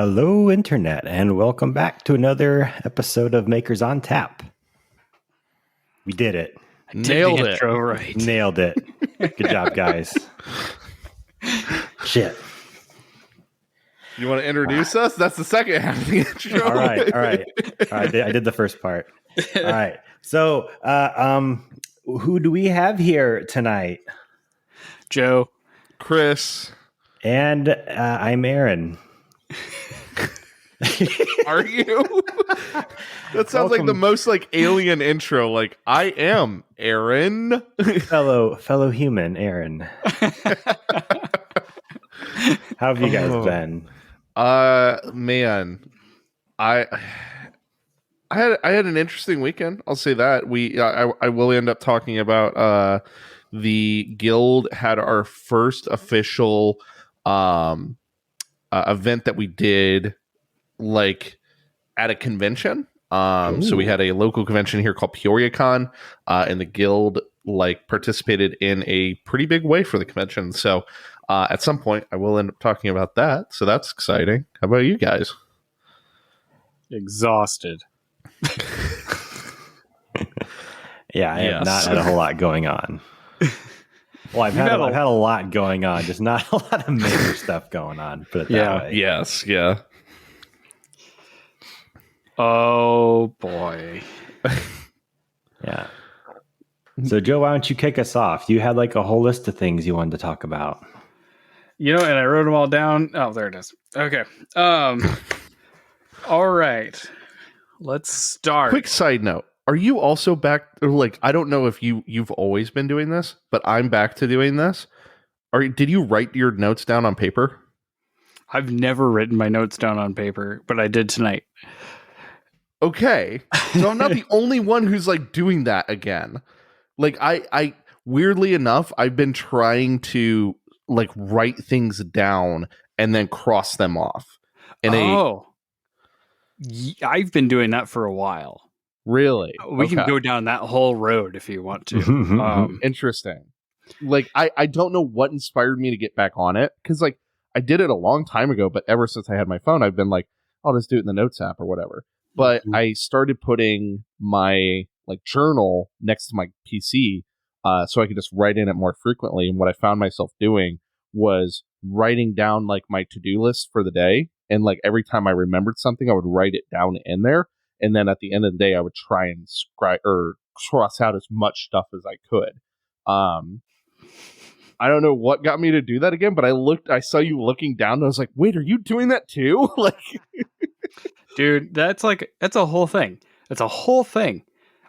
Hello, Internet, and welcome back to another episode of Makers on Tap. We did it. Nailed it. Intro right. Nailed it. Good job, guys. Shit. You want to introduce us? That's the second half of the intro. All right. I did the first part. All right. So, who do we have here tonight? Joe. Chris. And I'm Aaron. Are you? That sounds like the most like alien intro. Like, I am Aaron. fellow human, Aaron. How have you guys been? Man, I had an interesting weekend. I'll say that. I will end up talking about the guild had our first official event that we did like at a convention. So we had a local convention here called PeoriaCon, and the guild like participated in a pretty big way for the convention. So at some point I will end up talking about that. So that's exciting. How about you guys? Exhausted. Yeah, I have not had a whole lot going on. Well, I've had a lot going on, just not a lot of major stuff going on. Put it that way. Yes. Yeah. Oh boy. Yeah. So, Joe, why don't you kick us off? You had like a whole list of things you wanted to talk about. You know, and I wrote them all down. Oh, there it is. Okay. All right. Let's start. Quick side note. Are you also back? Or like, I don't know if you've always been doing this, but I'm back to doing this. Did you write your notes down on paper? I've never written my notes down on paper, but I did tonight. Okay. So I'm not the only one who's like doing that again. Like I weirdly enough, I've been trying to like write things down and then cross them off. I've been doing that for a while. Really? We can go down that whole road if you want to. Interesting. Like I don't know what inspired me to get back on it, because like I did it a long time ago, but ever since I had my phone, I've been like, I'll just do it in the notes app or whatever. But I started putting my like journal next to my PC so I could just write in it more frequently. And what I found myself doing was writing down like my to-do list for the day. And like every time I remembered something, I would write it down in there. And then at the end of the day, I would try and cross out as much stuff as I could. I don't know what got me to do that again, but I saw you looking down and I was like, wait, are you doing that too? Like, dude, that's a whole thing. It's a whole thing.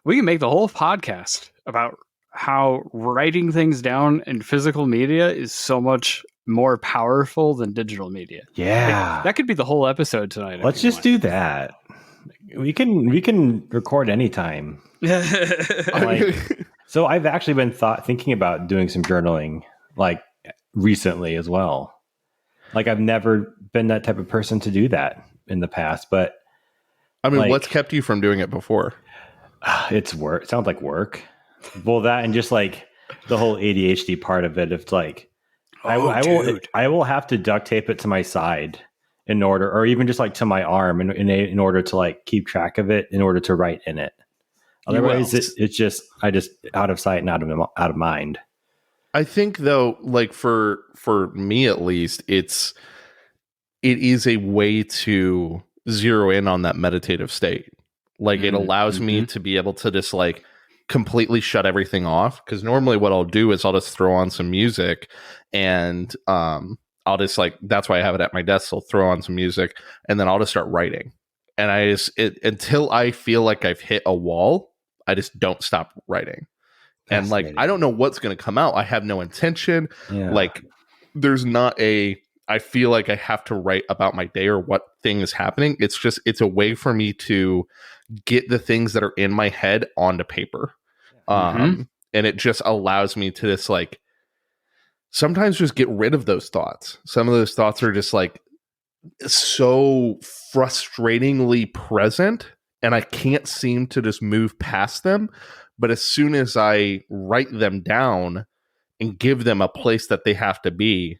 We can make the whole podcast about how writing things down in physical media is so much more powerful than digital media. Yeah. Like, that could be the whole episode tonight. Let's just do that. We can record anytime. So I've actually been thinking about doing some journaling like recently as well. Like I've never been that type of person to do that in the past, but I mean, like, what's kept you from doing it before? It's work. It sounds like work. Well, that and just like the whole ADHD part of it. It's like I will have to duct tape it to my side in order, or even just like to my arm in order to like keep track of it in order to write in it. Otherwise, it's just out of sight and out of mind. I think though, like for me at least, it is a way to zero in on that meditative state. Like it allows me to be able to just like completely shut everything off. Because normally what I'll do is I'll just throw on some music and I'll just like, that's why I have it at my desk. So I'll throw on some music and then I'll just start writing. And until I feel like I've hit a wall, I just don't stop writing. And like, I don't know what's going to come out. I have no intention. Yeah. Like there's not I feel like I have to write about my day or what thing is happening. It's a way for me to get the things that are in my head onto paper. And it just allows me to just like, sometimes just get rid of those thoughts. Some of those thoughts are just like so frustratingly present and I can't seem to just move past them. But as soon as I write them down and give them a place that they have to be,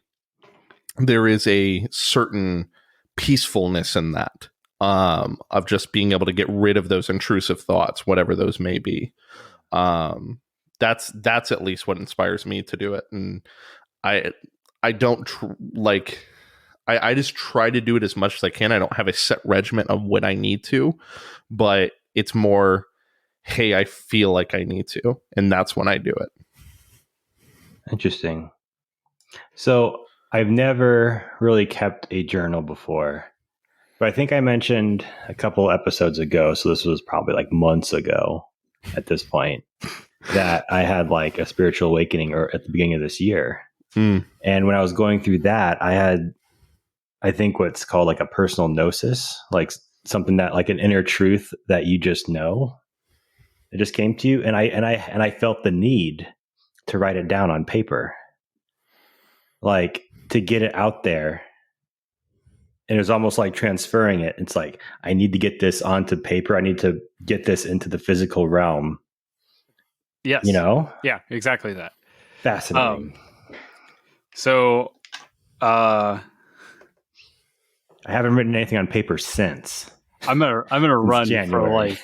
there is a certain peacefulness in that, of just being able to get rid of those intrusive thoughts, whatever those may be. That's at least what inspires me to do it. And I don't I just try to do it as much as I can. I don't have a set regimen of when I need to, but it's more, hey, I feel like I need to, and that's when I do it. Interesting. So I've never really kept a journal before, but I think I mentioned a couple episodes ago, so this was probably like months ago at this point, that I had like a spiritual awakening or at the beginning of this year. And when I was going through that, I had, I think, what's called like a personal gnosis, like something that like an inner truth that you just know. It just came to you, and I felt the need to write it down on paper, like to get it out there. And it was almost like transferring it. It's like, I need to get this onto paper. I need to get this into the physical realm. Yes. You know? Yeah, exactly that. Fascinating. I haven't written anything on paper since. I'm gonna run January. for like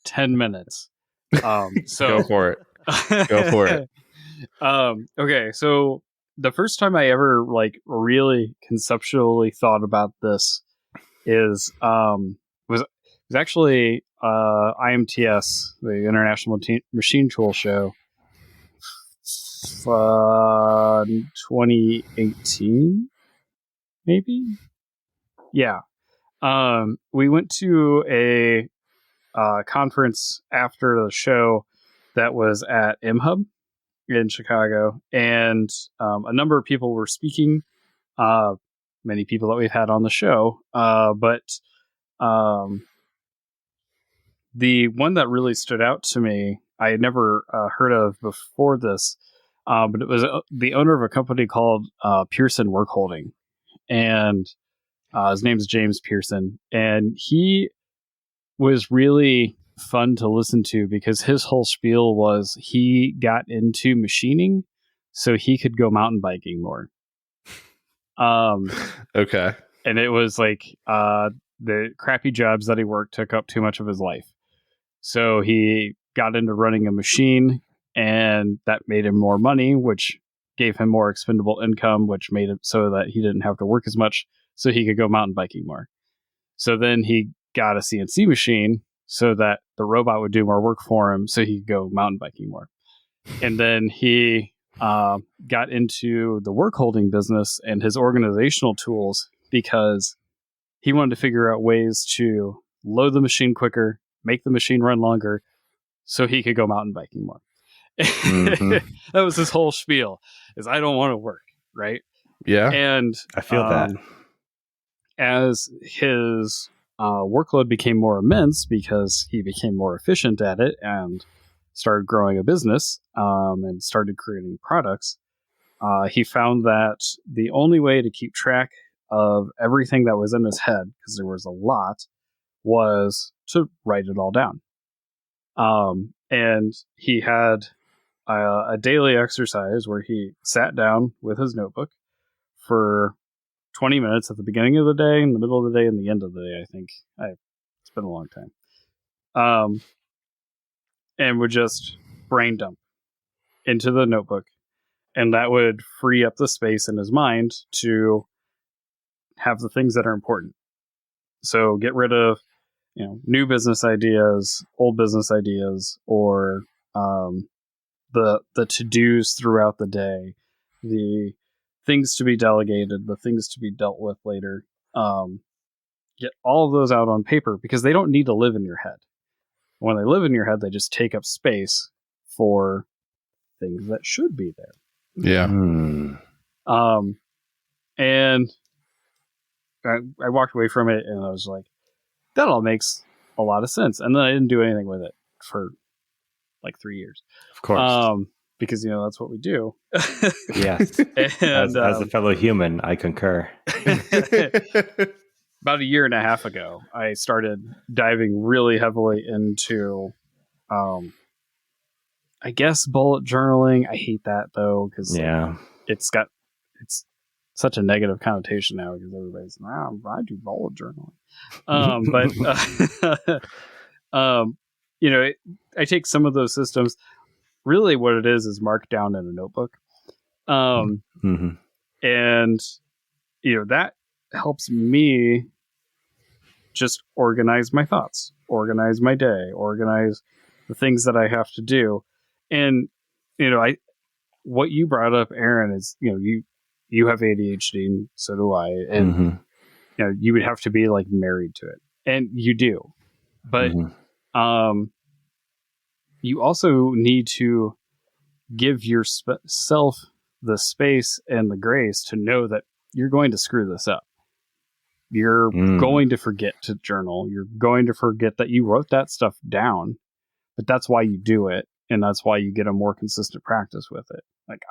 10 minutes. So Go for it. Go for it. Okay, so the first time I ever like really conceptually thought about this is was actually IMTS, the International Machine Tool Show, 2018, maybe. Yeah. We went to a conference after the show that was at M-Hub in Chicago, and a number of people were speaking, many people that we've had on the show, but the one that really stood out to me, I had never heard of before this, but it was the owner of a company called Pearson Work Holding, and his name is James Pearson, and he was really fun to listen to because his whole spiel was he got into machining so he could go mountain biking more. Okay. And it was like the crappy jobs that he worked took up too much of his life. So he got into running a machine, and that made him more money, which gave him more expendable income, which made it so that he didn't have to work as much, so he could go mountain biking more. So then he got a CNC machine so that the robot would do more work for him, so he could go mountain biking more. And then he got into the work holding business and his organizational tools because he wanted to figure out ways to load the machine quicker, make the machine run longer, so he could go mountain biking more. Mm-hmm. That was his whole spiel, is I don't want to work, right? Yeah. And I feel that. As his workload became more immense because he became more efficient at it and started growing a business and started creating products, he found that the only way to keep track of everything that was in his head, because there was a lot, was to write it all down. And he had a daily exercise where he sat down with his notebook for 20 minutes at the beginning of the day, in the middle of the day, and the end of the day, I think. It's been a long time. And would just brain dump into the notebook. And that would free up the space in his mind to have the things that are important. So get rid of, new business ideas, old business ideas, or the to-dos throughout the day, the things to be delegated, the things to be dealt with later. Get all of those out on paper because they don't need to live in your head. When they live in your head, they just take up space for things that should be there. Yeah. And I walked away from it and I was like, that all makes a lot of sense. And then I didn't do anything with it for like 3 years. Of course. Because, that's what we do. Yes. And, as a fellow human, I concur. About a year and a half ago, I started diving really heavily into, I guess, bullet journaling. I hate that though, because it's such a negative connotation now because everybody's I do bullet journaling. I take some of those systems. Really, what it is markdown in a notebook, and that helps me just organize my thoughts, organize my day, organize the things that I have to do. And what you brought up, Aaron, is you have ADHD and so do I, and you would have to be like married to it, and you do, but you also need to give yourself the space and the grace to know that you're going to screw this up. You're going to forget to journal. You're going to forget that you wrote that stuff down, but that's why you do it. And that's why you get a more consistent practice with it. Like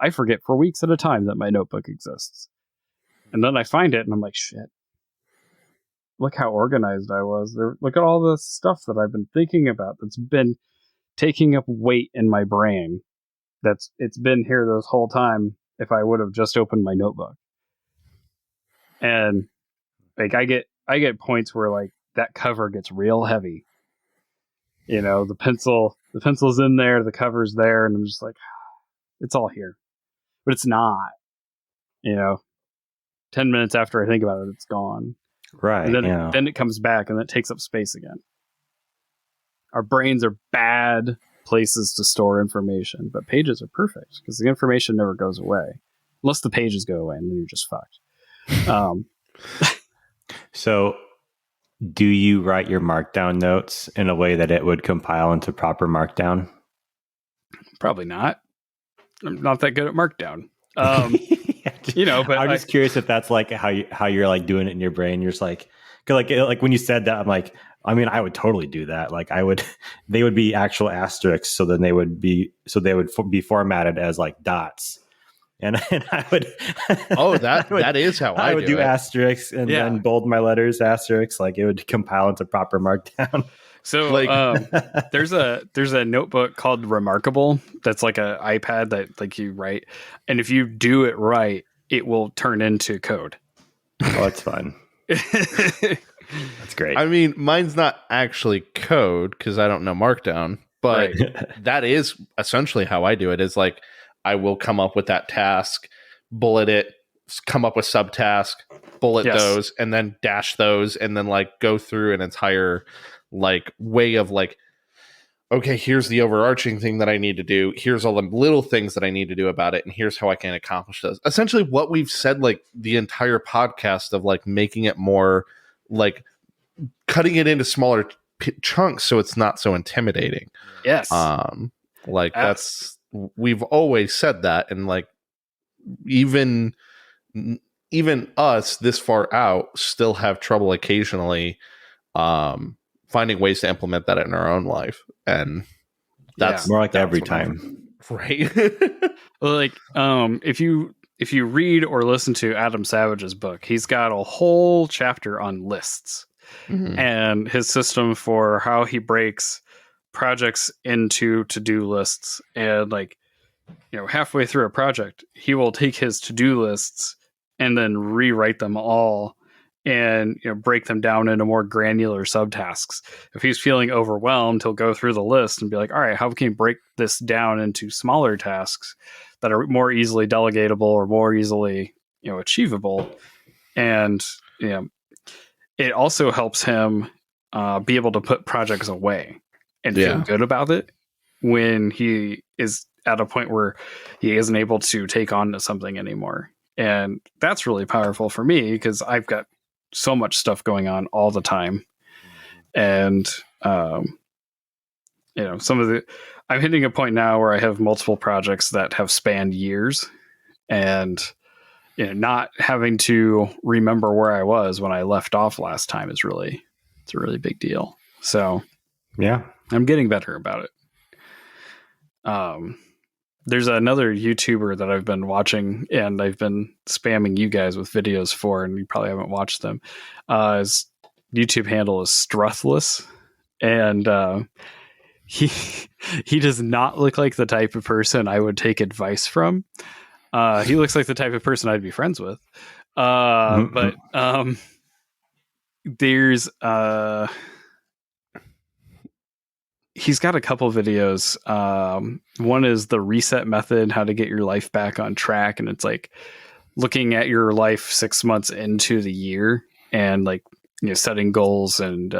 I forget for weeks at a time that my notebook exists. And then I find it and I'm like, shit, look how organized I was. Look at all the stuff that I've been thinking about that's been taking up weight in my brain. It's been here this whole time if I would have just opened my notebook. And like I get points where like that cover gets real heavy. The pencil's in there, the cover's there, and I'm just like, it's all here. But it's not. 10 minutes after I think about it, it's gone. Right. And then it comes back and it takes up space again. Our brains are bad places to store information, but pages are perfect because the information never goes away. Unless the pages go away, and then you're just fucked. So do you write your markdown notes in a way that it would compile into proper markdown? Probably not. I'm not that good at markdown. But I'm just curious if that's like how you're like doing it in your brain. You're just like when you said that, I'm like, I mean, I would totally do that. Like they would be actual asterisks. So then they would be formatted as like dots. And I would. That is how I would do asterisks and then bold my letters asterisks. Like it would compile into proper markdown. So there's a notebook called Remarkable that's like an iPad that like you write, and if you do it right, it will turn into code. Oh, that's fun. That's great. I mean, mine's not actually code because I don't know Markdown, but that is essentially how I do it. Is like I will come up with that task, bullet it, come up with subtask, bullet those, and then dash those, and then like go through an entire like way of like, okay, here's the overarching thing that I need to do. Here's all the little things that I need to do about it. And here's how I can accomplish those. Essentially what we've said, like the entire podcast of like making it more like cutting it into smaller chunks. So it's not so intimidating. Yes. We've always said that. And like, even us this far out still have trouble occasionally, finding ways to implement that in our own life. And that's more like every time. Right. Well, like, if you read or listen to Adam Savage's book, he's got a whole chapter on lists and his system for how he breaks projects into to-do lists. And like, halfway through a project, he will take his to-do lists and then rewrite them all and break them down into more granular subtasks. If he's feeling overwhelmed, he'll go through the list and be like, all right, how can we break this down into smaller tasks that are more easily delegatable or more easily achievable? And it also helps him be able to put projects away and feel good about it when he is at a point where he isn't able to take on to something anymore. And that's really powerful for me because I've got so much stuff going on all the time. And, I'm hitting a point now where I have multiple projects that have spanned years, and, not having to remember where I was when I left off last time it's a really big deal. So yeah, I'm getting better about it. There's another YouTuber that I've been watching and I've been spamming you guys with videos for, and you probably haven't watched them. His YouTube handle is Struthless, and he does not look like the type of person I would take advice from. He looks like the type of person I'd be friends with. But there's he's got a couple videos. One is the reset method, how to get your life back on track, and it's like looking at your life 6 months into the year and like, you know, setting goals and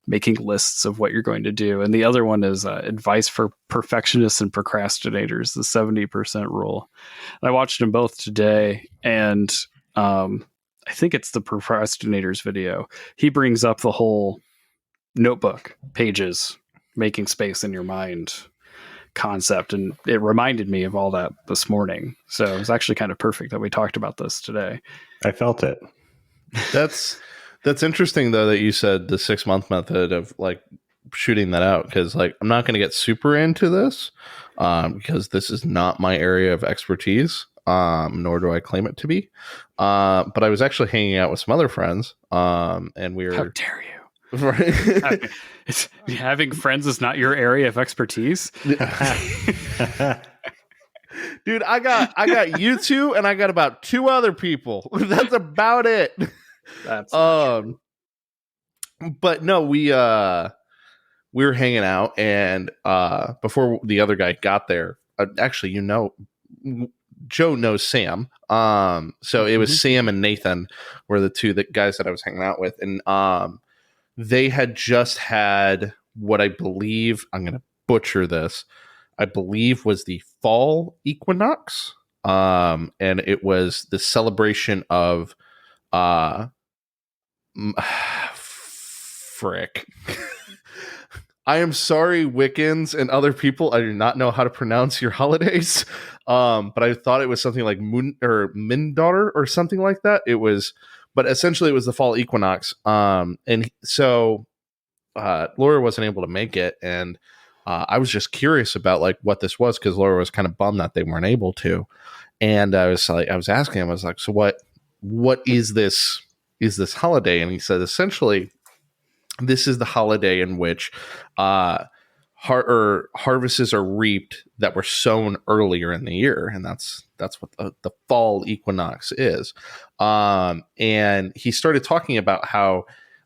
making lists of what you're going to do. And the other one is advice for perfectionists and procrastinators, the 70% rule. And I watched them both today, and I think it's the procrastinators video. He brings up the whole notebook pages, making space in your mind concept, and it reminded me of all that this morning. So it was actually kind of perfect that we talked about this today. I felt it. That's interesting though that you said the 6 month method of like shooting that out, because like I'm not going to get super into this because this is not my area of expertise, nor do I claim it to be. But I was actually hanging out with some other friends, and we were. How dare you? Right. Having friends is not your area of expertise. Dude, I got you two, and I got about 2 other people. That's about it. That's but no, we were hanging out, and before the other guy got there, actually, you know, Joe knows Sam. So it was Sam and Nathan were the two guys that I was hanging out with, and they had just had what I believe, I'm going to butcher this, I believe was the fall equinox. And it was the celebration of frick. I am sorry, Wiccans and other people. I do not know how to pronounce your holidays. But I thought it was something like Moon or Mindaughter or something like that. It was, but essentially it was the fall equinox. And so Laura wasn't able to make it, and I was just curious about like what this was, because Laura was kind of bummed that they weren't able to. And I was asking him, I was like, so what is this holiday? And he said, essentially, this is the holiday in which harvests are reaped that were sown earlier in the year, and that's what the fall equinox is. And he started talking about how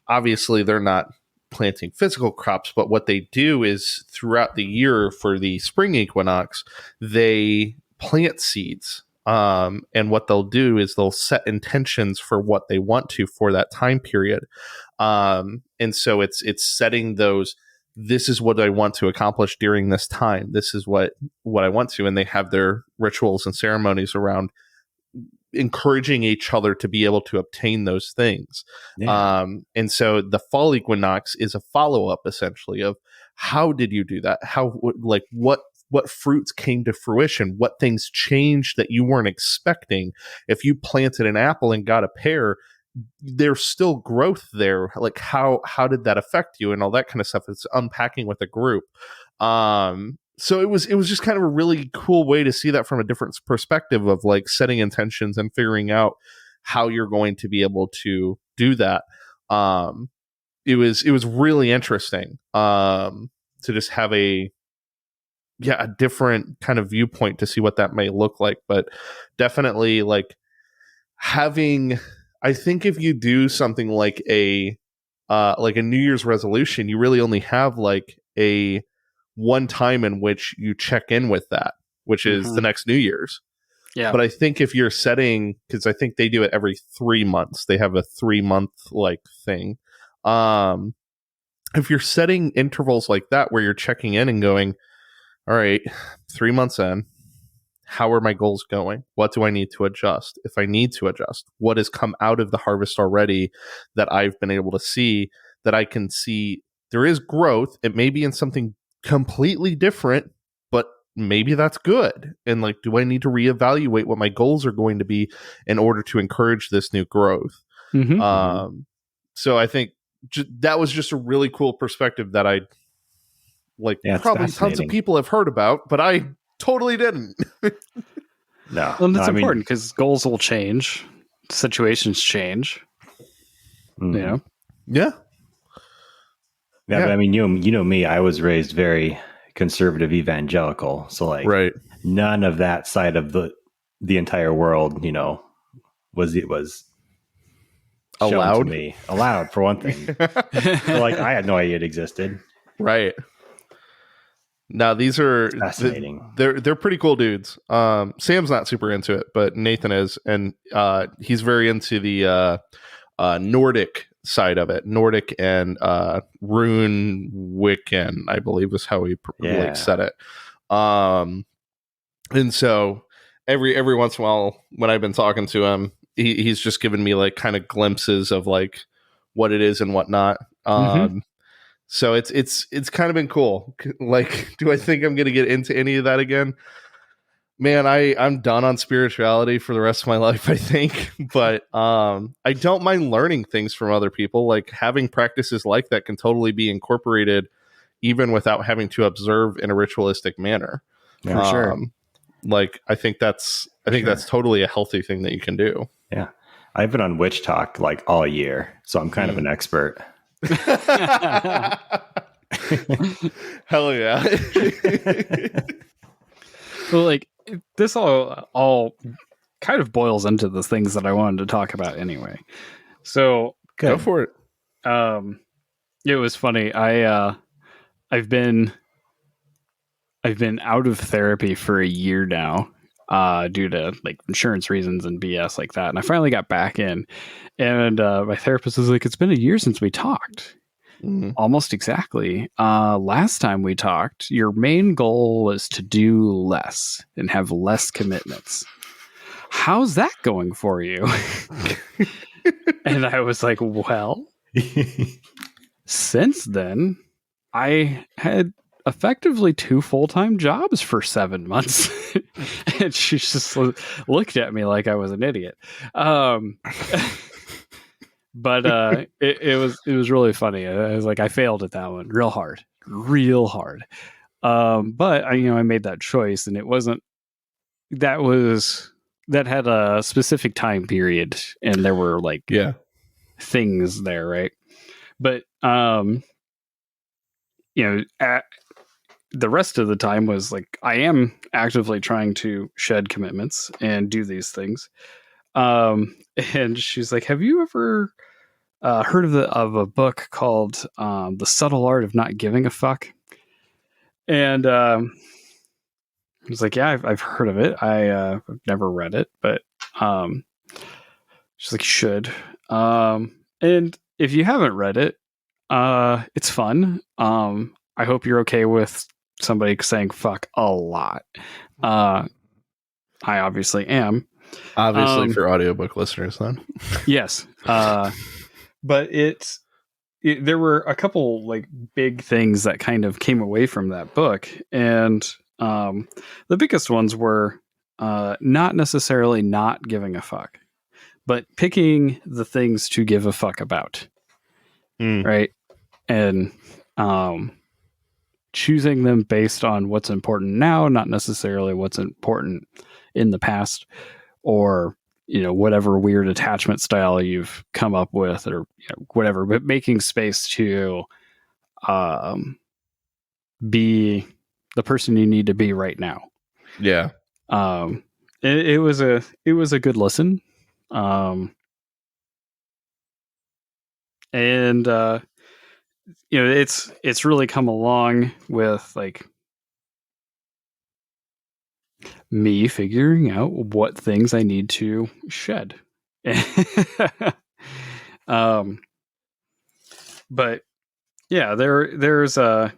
obviously they're not planting physical crops, but what they do is throughout the year for the spring equinox, they plant seeds. And what they'll do is they'll set intentions for what they want to for that time period. And so it's setting those, this is what I want to accomplish during this time. This is what I want to. And they have their rituals and ceremonies around encouraging each other to be able to obtain those things. Yeah. And so the fall equinox is a follow-up essentially of how did you do that? How, like, what fruits came to fruition? What things changed that you weren't expecting? If you planted an apple and got a pear, there's still growth there. Like how did that affect you, and all that kind of stuff. It's unpacking with a group. So it was just kind of a really cool way to see that from a different perspective of like setting intentions and figuring out how you're going to be able to do that. It was really interesting to just have a different kind of viewpoint to see what that may look like. But definitely like having, I think if you do something like a New Year's resolution, you really only have like a one time in which you check in with that, which is the next New Year's. Yeah. But I think if you're setting, because I think they do it every 3 months, they have a 3-month like thing. If you're setting intervals like that where you're checking in and going, all right, 3 months in, how are my goals going? What do I need to adjust? If I need to adjust, what has come out of the harvest already that I've been able to see, that I can see there is growth. It may be in something completely different, but maybe that's good. And like, do I need to reevaluate what my goals are going to be in order to encourage this new growth? So I think that was just a really cool perspective that I like. Probably tons of people have heard about, but I totally didn't. No, well, it's important because goals will change, situations change. You know, yeah. But I mean, you know me. I was raised very conservative evangelical. So like Right. none of that side of the entire world, was shown Allowed? to me. Allowed, for one thing. So like I had no idea it existed. Right. Now these are Fascinating. They're pretty cool dudes. Sam's not super into it, but Nathan is, and he's very into the Nordic side of it. Nordic and Rune Wiccan, I believe is how he like said it. And so every once in a while, when I've been talking to him, he's just given me like kind of glimpses of like what it is and whatnot. So it's kind of been cool. Like, do I think I'm going to get into any of that again? Man, I'm done on spirituality for the rest of my life, I think. But I don't mind learning things from other people. Like having practices like that can totally be incorporated even without having to observe in a ritualistic manner. For sure. Like I think that's totally a healthy thing that you can do. Yeah. I've been on Witch Talk like all year, so I'm kind of an expert. Hell yeah. Well, like this all kind of boils into the things that I wanted to talk about anyway. So go for it. It was funny. I've been out of therapy for a year now, due to like insurance reasons and BS like that. And I finally got back in, and my therapist was like, "It's been a year since we talked." Mm-hmm. Almost exactly. Last time we talked, your main goal was to do less and have less commitments. How's that going for you? And I was like, well, since then, I had effectively 2 full-time jobs for 7 months. And she just looked at me like I was an idiot. But it was really funny. I was like, I failed at that one real hard. But I made that choice, and it wasn't that had a specific time period, and there were like things there, right? But the rest of the time was like I am actively trying to shed commitments and do these things. And she's like, "Have you ever heard of a book called The Subtle Art of Not Giving a Fuck?" And I was like, "Yeah, I've heard of it. I've never read it, but she's like, you should. And if you haven't read it, it's fun. I hope you're okay with somebody saying fuck a lot. I obviously am. Obviously, for audiobook listeners, then. Yes. But there were a couple like big things that kind of came away from that book. And the biggest ones were not necessarily not giving a fuck, but picking the things to give a fuck about. Right. And choosing them based on what's important now, not necessarily what's important in the past, or whatever weird attachment style you've come up with, or whatever, but making space to be the person you need to be right now. Yeah. It was a good listen. And it's really come along with like me figuring out what things I need to shed. But yeah, there's a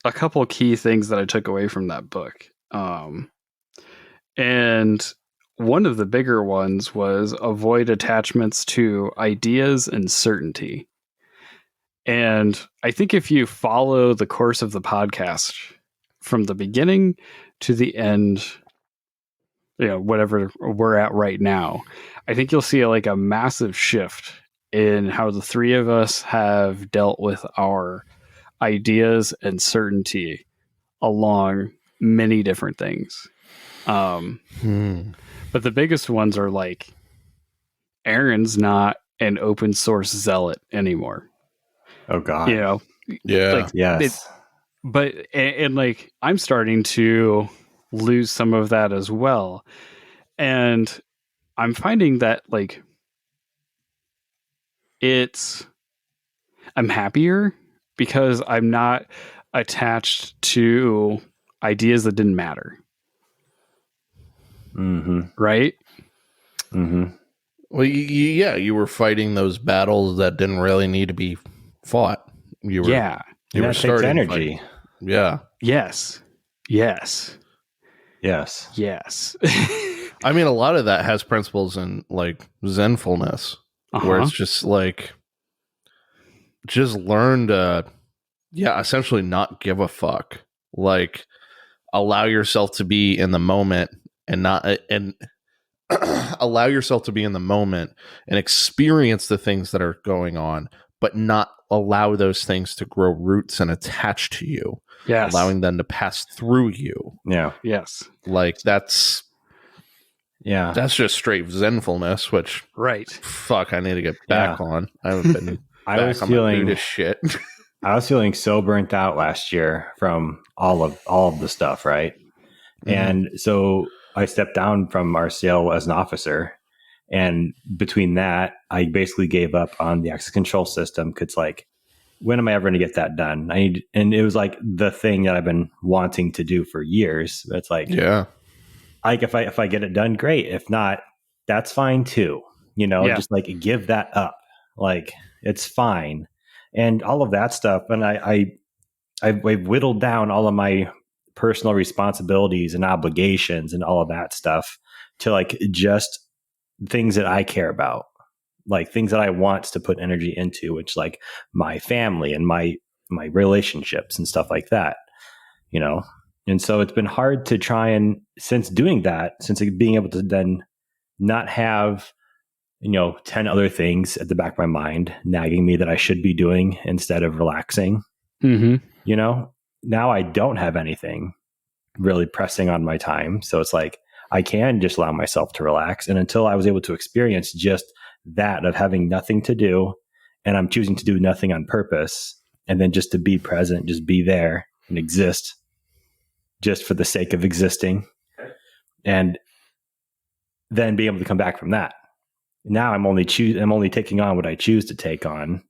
couple of key things that I took away from that book. And one of the bigger ones was avoid attachments to ideas and certainty. And I think if you follow the course of the podcast from the beginning to the end, whatever we're at right now, I think you'll see like a massive shift in how the three of us have dealt with our ideas and certainty along many different things. But the biggest ones are like, Aaron's not an open source zealot anymore. Oh God. Yeah. Yes. but and like I'm starting to lose some of that as well, and I'm finding that like I'm happier because I'm not attached to ideas that didn't matter. Mm-hmm. Right? Mm-hmm. Well, you were fighting those battles that didn't really need to be fought. You were, yeah. you were That takes starting energy. fighting. Yeah. Yes. Yes. Yes. Yes. I mean, a lot of that has principles in like Zenfulness, where it's just like, just learn to, essentially not give a fuck. Like, allow yourself to be in the moment and not, and allow yourself to be in the moment and experience the things that are going on, but not allow those things to grow roots and attach to you. Yes. Allowing them to pass through you. Yeah. Yes. Like that's just straight Zenfulness, which right. Fuck, I need to get back on. I haven't been I was on feeling my Buddhist shit. I was feeling so burnt out last year from all of the stuff, right? Mm-hmm. And so I stepped down from RCL as an officer. And between that, I basically gave up on the access control system because, like, when am I ever going to get that done? And it was like the thing that I've been wanting to do for years. It's like, like if I get it done, great. If not, that's fine too. Just like give that up. Like it's fine, and all of that stuff. And I whittled down all of my personal responsibilities and obligations and all of that stuff to like just things that I care about, like things that I want to put energy into, which like my family and my relationships and stuff like that, And so it's been hard to try and since being able to then not have, 10 other things at the back of my mind nagging me that I should be doing instead of relaxing. Mm-hmm. Now I don't have anything really pressing on my time. So it's like, I can just allow myself to relax. And until I was able to experience just that of having nothing to do, and I'm choosing to do nothing on purpose, and then just to be present, just be there and exist just for the sake of existing, and then be able to come back from that. Now I'm only taking on what I choose to take on.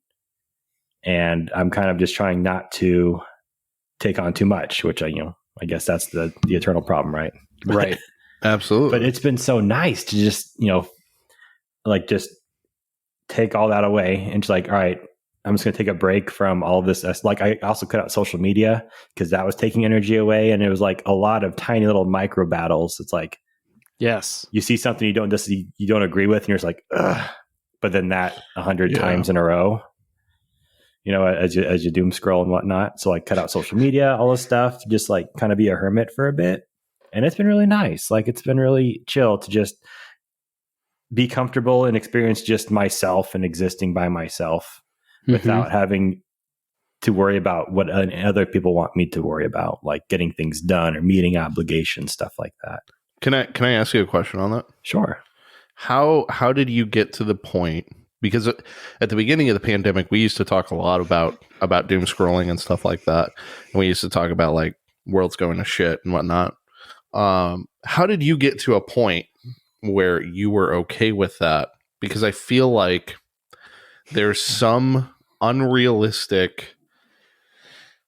And I'm kind of just trying not to take on too much, which I guess that's the eternal problem, right? Right. Absolutely. But it's been so nice to just, just take all that away and just like, all right, I'm just going to take a break from all of this. Like I also cut out social media because that was taking energy away. And it was like a lot of tiny little micro battles. It's like, yes, you see something you don't agree with and you're just like, ugh. But then that 100 times in a row, as you doom scroll and whatnot. So like cut out social media, all this stuff, just like kind of be a hermit for a bit. And it's been really nice. Like it's been really chill to just be comfortable and experience just myself and existing by myself without having to worry about what other people want me to worry about, like getting things done or meeting obligations, stuff like that. Can I ask you a question on that? Sure. How did you get to the point? Because at the beginning of the pandemic, we used to talk a lot about doom scrolling and stuff like that. And we used to talk about like world's going to shit and whatnot. How did you get to a point where you were okay with that? Because I feel like there's some unrealistic,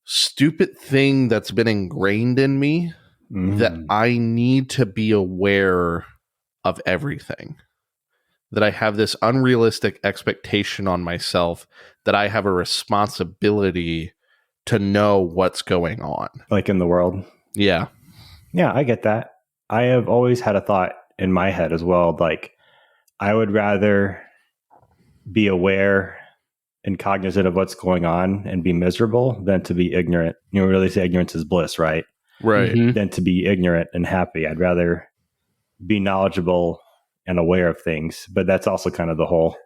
stupid thing that's been ingrained in me that I need to be aware of everything. That I have this unrealistic expectation on myself that I have a responsibility to know what's going on. Like in the world? Yeah. Yeah, I get that. I have always had a thought in my head as well. Like, I would rather be aware and cognizant of what's going on and be miserable than to be ignorant. Really say ignorance is bliss, right? Right. Than to be ignorant and happy. I'd rather be knowledgeable and aware of things. But that's also kind of the whole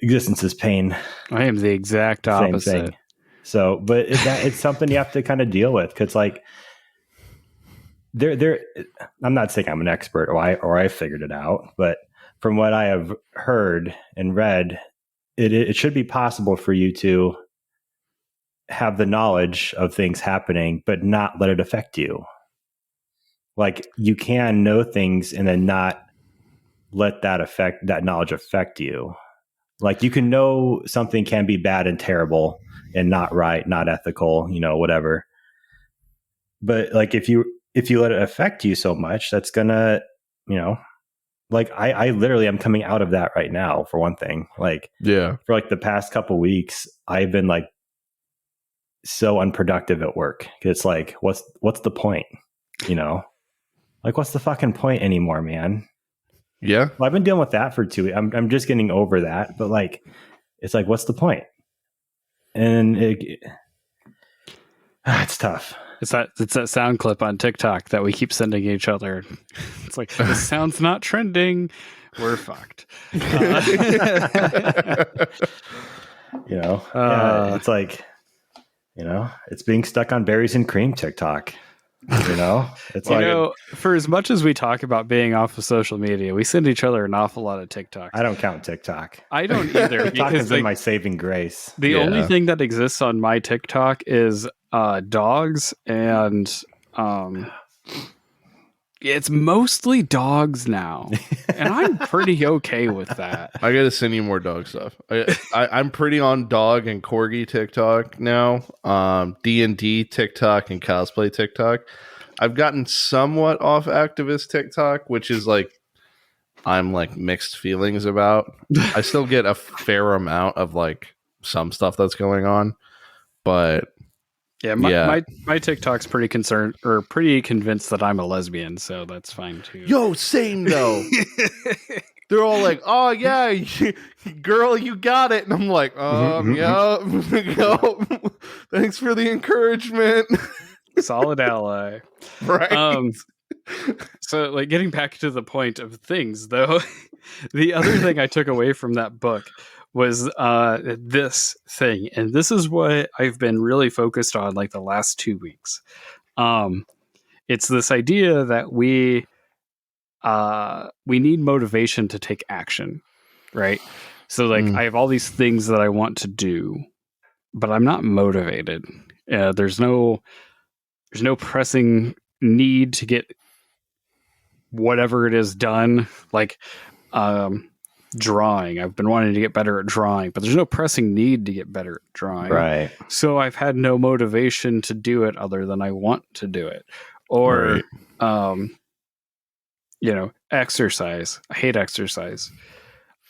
existence is pain. I am the exact opposite. Same thing. So, but it's something you have to kind of deal with because, like, I'm not saying I'm an expert or I figured it out, but from what I have heard and read, it should be possible for you to have the knowledge of things happening, but not let it affect you. Like you can know things and then not let that knowledge affect you. Like you can know something can be bad and terrible and not right, not ethical, whatever. But like if you let it affect you so much, that's gonna, like I literally am coming out of that right now, for one thing. Like for like the past couple weeks, I've been like so unproductive at work. It's like, what's the point? Like what's the fucking point anymore, man? Yeah. Well, I've been dealing with that for 2 weeks. I'm just getting over that, but like, it's like, what's the point? And it's tough. It's that sound clip on TikTok that we keep sending each other. It's like, this sound's not trending. We're fucked. It's like, it's being stuck on berries and cream TikTok. It's like, for as much as we talk about being off of social media, we send each other an awful lot of TikToks. I don't count TikTok. I don't either. TikTok has been my saving grace. The only thing that exists on my TikTok is dogs, and it's mostly dogs now, and I'm pretty okay with that. I gotta send you more dog stuff. I'm pretty on dog and corgi TikTok now. D&D TikTok and cosplay TikTok. I've gotten somewhat off activist TikTok, which is like I'm like mixed feelings about. I still get a fair amount of like some stuff that's going on, but my TikTok's pretty concerned or pretty convinced that I'm a lesbian, so that's fine too. Yo, same though. They're all like, "Oh yeah, girl, you got it," and I'm like, yeah, yo, thanks for the encouragement." Solid ally, right? So, like, getting back to the point of things, though, the other thing I took away from that book was this thing, and this is what I've been really focused on like the last 2 weeks. It's this idea that we need motivation to take action, right? So like I have all these things that I want to do, but I'm not motivated. There's no pressing need to get whatever it is done. Like drawing. I've been wanting to get better at drawing, but there's no pressing need to get better at drawing. Right. So I've had no motivation to do it other than I want to do it. Or, exercise. I hate exercise.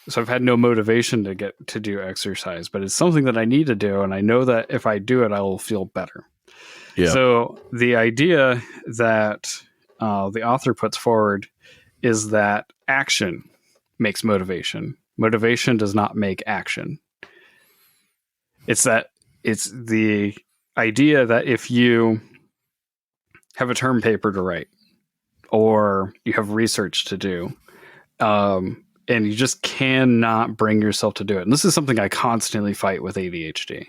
So I've had no motivation to get to do exercise, but it's something that I need to do. And I know that if I do it, I will feel better. Yeah. So the idea that the author puts forward is that action makes motivation. Motivation does not make action. It's the idea that if you have a term paper to write or you have research to do, and you just cannot bring yourself to do it. And this is something I constantly fight with ADHD.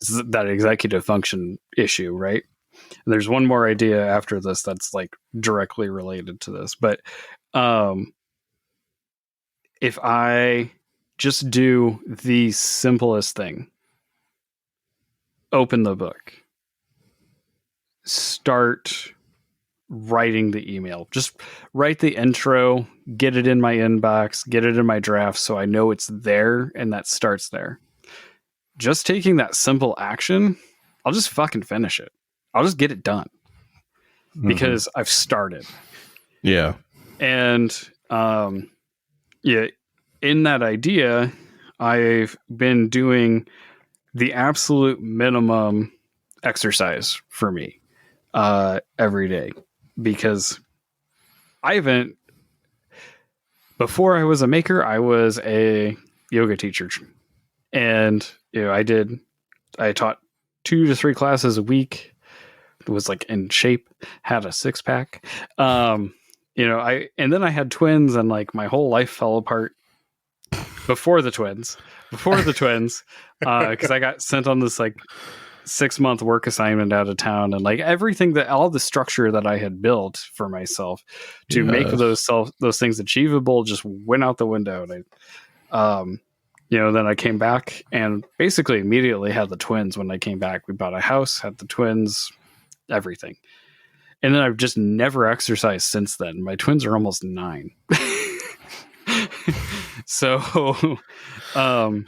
It's that executive function issue, right? And there's one more idea after this that's like directly related to this. But if I just do the simplest thing, open the book, start writing the email, just write the intro, get it in my inbox, get it in my draft so I know it's there and that starts there. Just taking that simple action, I'll just fucking finish it. I'll just get it done because I've started. Yeah. And in that idea, I've been doing the absolute minimum exercise for me every day, because before I was a maker, I was a yoga teacher, and I taught 2 to 3 classes a week, was like in shape, had a 6-pack. And then I had twins, and like my whole life fell apart before the twins, because I got sent on this like 6-month work assignment out of town, and like all the structure that I had built for myself to make those things achievable just went out the window. And then I came back and basically immediately had the twins when I came back. We bought a house, had the twins, everything. And then I've just never exercised since then. My twins are almost 9. So, I'm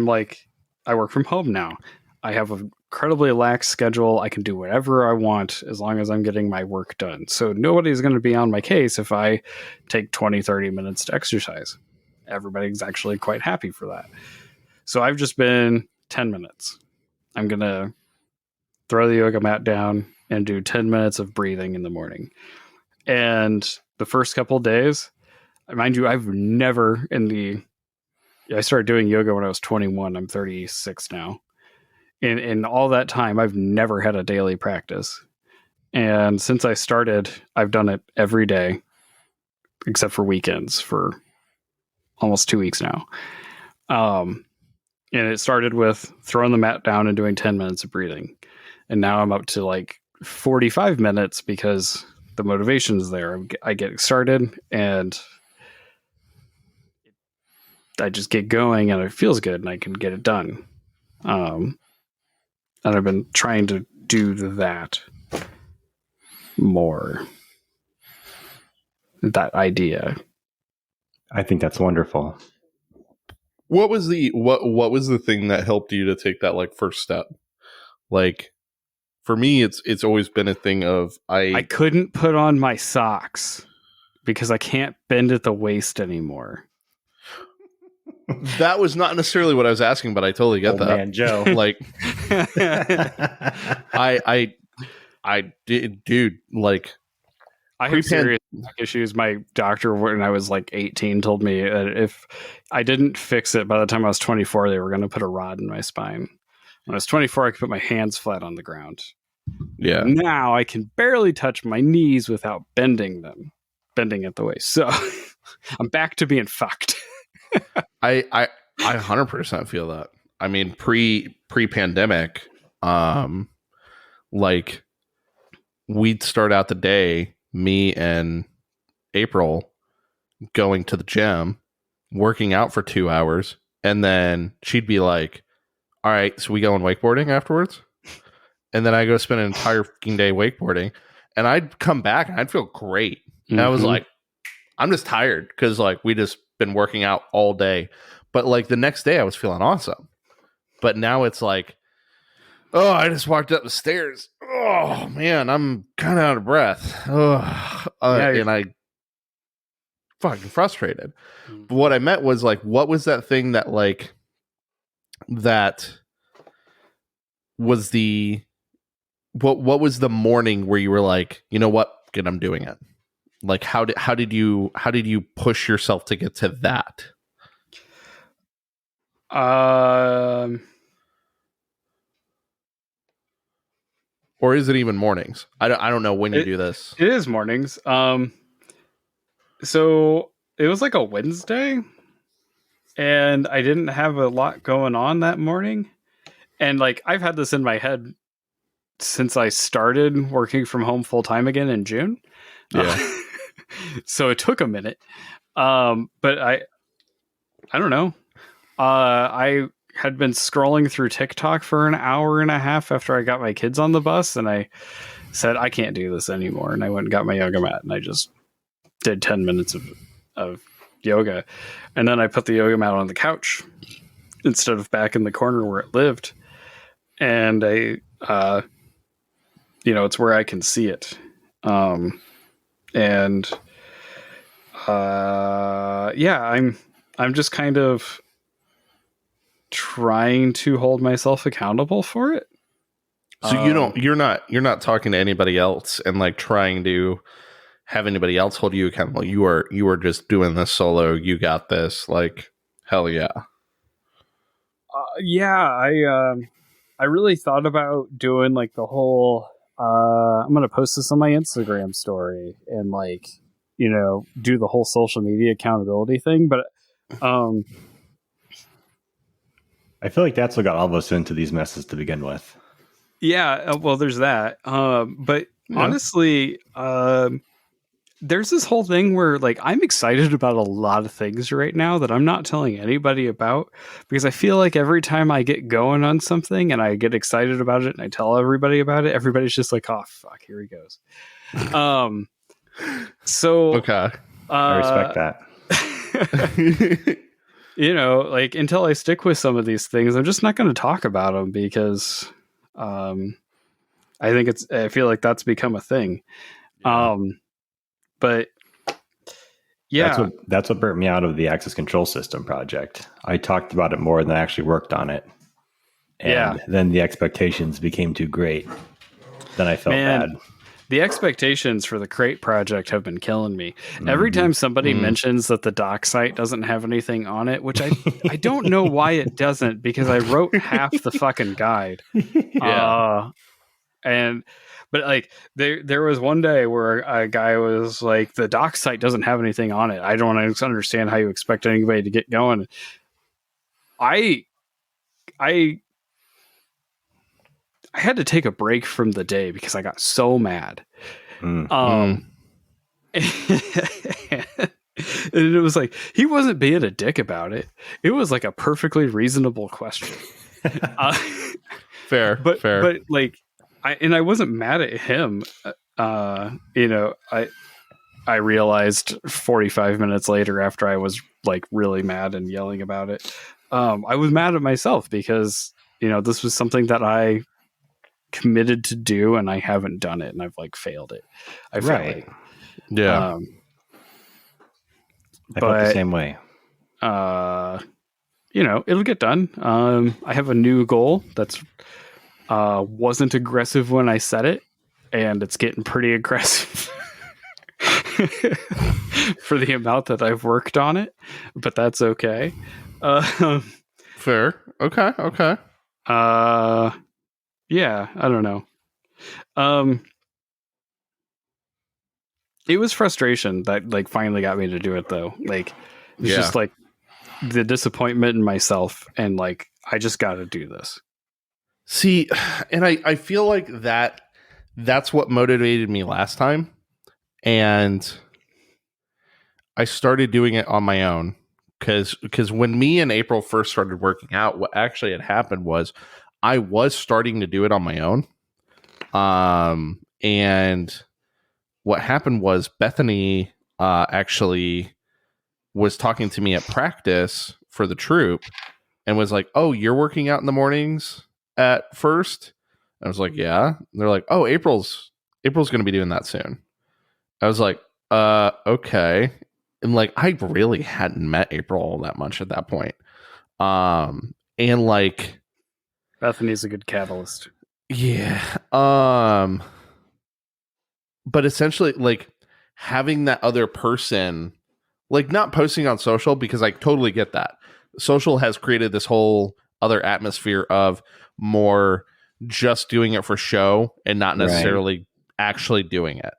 like, I work from home now. I have an incredibly lax schedule. I can do whatever I want as long as I'm getting my work done. So nobody's going to be on my case if I take 20, 30 minutes to exercise. Everybody's actually quite happy for that. So I've just been 10 minutes. I'm going to throw the yoga mat down and do 10 minutes of breathing in the morning. And the first couple of days, mind you, I've never I started doing yoga when I was 21. I'm 36 now. In all that time, I've never had a daily practice. And since I started, I've done it every day, except for weekends, for almost 2 weeks now. And it started with throwing the mat down and doing 10 minutes of breathing. And now I'm up to like 45 minutes because the motivation is there. I get started and I just get going and it feels good and I can get it done. And I've been trying to do that more. That idea. I think that's wonderful. What was the thing that helped you to take that like first step? Like for me, it's always been a thing of I couldn't put on my socks because I can't bend at the waist anymore. That was not necessarily what I was asking, but I totally get that. Man, Joe. Like I did, dude, like I have serious back issues. My doctor, when I was like 18, told me that if I didn't fix it by the time I was 24, they were going to put a rod in my spine. When I was 24, I could put my hands flat on the ground. Yeah. Now I can barely touch my knees without bending at the waist. So I'm back to being fucked. I 100% feel that. I mean, pre-pandemic, like we'd start out the day, me and April going to the gym, working out for 2 hours, and then she'd be like, all right, so we going wakeboarding afterwards? And then I go spend an entire fucking day wakeboarding, and I'd come back and I'd feel great. And I was like, I'm just tired because like we just been working out all day. But like the next day I was feeling awesome. But now it's like, oh, I just walked up the stairs. Oh man, I'm kind of out of breath. And I fucking frustrated. But what I meant was like, what was that thing that like that was the what was the morning where you were like, you know what, good, I'm doing it? Like how did you push yourself to get to that? Or is it even mornings? I don't know when you do this. It is mornings. So it was like a Wednesday, and I didn't have a lot going on that morning. And like I've had this in my head since I started working from home full time again in June. Yeah. So it took a minute. But I don't know. I had been scrolling through TikTok for an hour and a half after I got my kids on the bus, and I said, I can't do this anymore. And I went and got my yoga mat, and I just did 10 minutes of yoga. And then I put the yoga mat on the couch instead of back in the corner where it lived. And it's where I can see it. I'm just kind of trying to hold myself accountable for it. So you're not talking to anybody else and like trying to have anybody else hold you accountable. You are just doing this solo. You got this. Like, hell yeah. I really thought about doing like the whole, I'm going to post this on my Instagram story and like, do the whole social media accountability thing. But, I feel like that's what got all of us into these messes to begin with. Yeah. Well, there's that. But honestly, there's this whole thing where like I'm excited about a lot of things right now that I'm not telling anybody about, because I feel like every time I get going on something and I get excited about it and I tell everybody about it, everybody's just like, oh fuck, here he goes. So Okay. I respect that. You know, like until I stick with some of these things, I'm just not going to talk about them because I feel like that's become a thing. Yeah. But yeah, that's what burnt me out of the access control system project. I talked about it more than I actually worked on it. And then the expectations became too great. Then I felt bad. The expectations for the crate project have been killing me. Every time somebody mentions that the doc site doesn't have anything on it, which I don't know why it doesn't, because I wrote half the fucking guide. Yeah. But like there was one day where a guy was like, the doc site doesn't have anything on it. I don't understand how you expect anybody to get going. I had to take a break from the day because I got so mad. And it was like, he wasn't being a dick about it. It was like a perfectly reasonable question. Fair. But like, I wasn't mad at him. You know, I realized 45 minutes later, after I was like really mad and yelling about it, I was mad at myself because, you know, this was something that I committed to do and I haven't done it, and I've like failed it. I feel like. Yeah. I felt the same way. You know, it'll get done. I have a new goal that's wasn't aggressive when I set it, and it's getting pretty aggressive for the amount that I've worked on it, but that's okay. Fair. Okay. Yeah, I don't know. It was frustration that like finally got me to do it though. Like it's just like the disappointment in myself, and like I just got to do this. See, and I feel like that's what motivated me last time, and I started doing it on my own because when me and April first started working out, what actually had happened was I was starting to do it on my own. And what happened was Bethany actually was talking to me at practice for the troop and was like, "Oh, you're working out in the mornings at first?" I was like, "Yeah." And they're like, "Oh, April's going to be doing that soon." I was like, okay. And like, I really hadn't met April all that much at that point. And like, Bethany's a good catalyst. Yeah. But essentially, like, having that other person, like, not posting on social, because I totally get that. Social has created this whole other atmosphere of more just doing it for show and not necessarily actually doing it.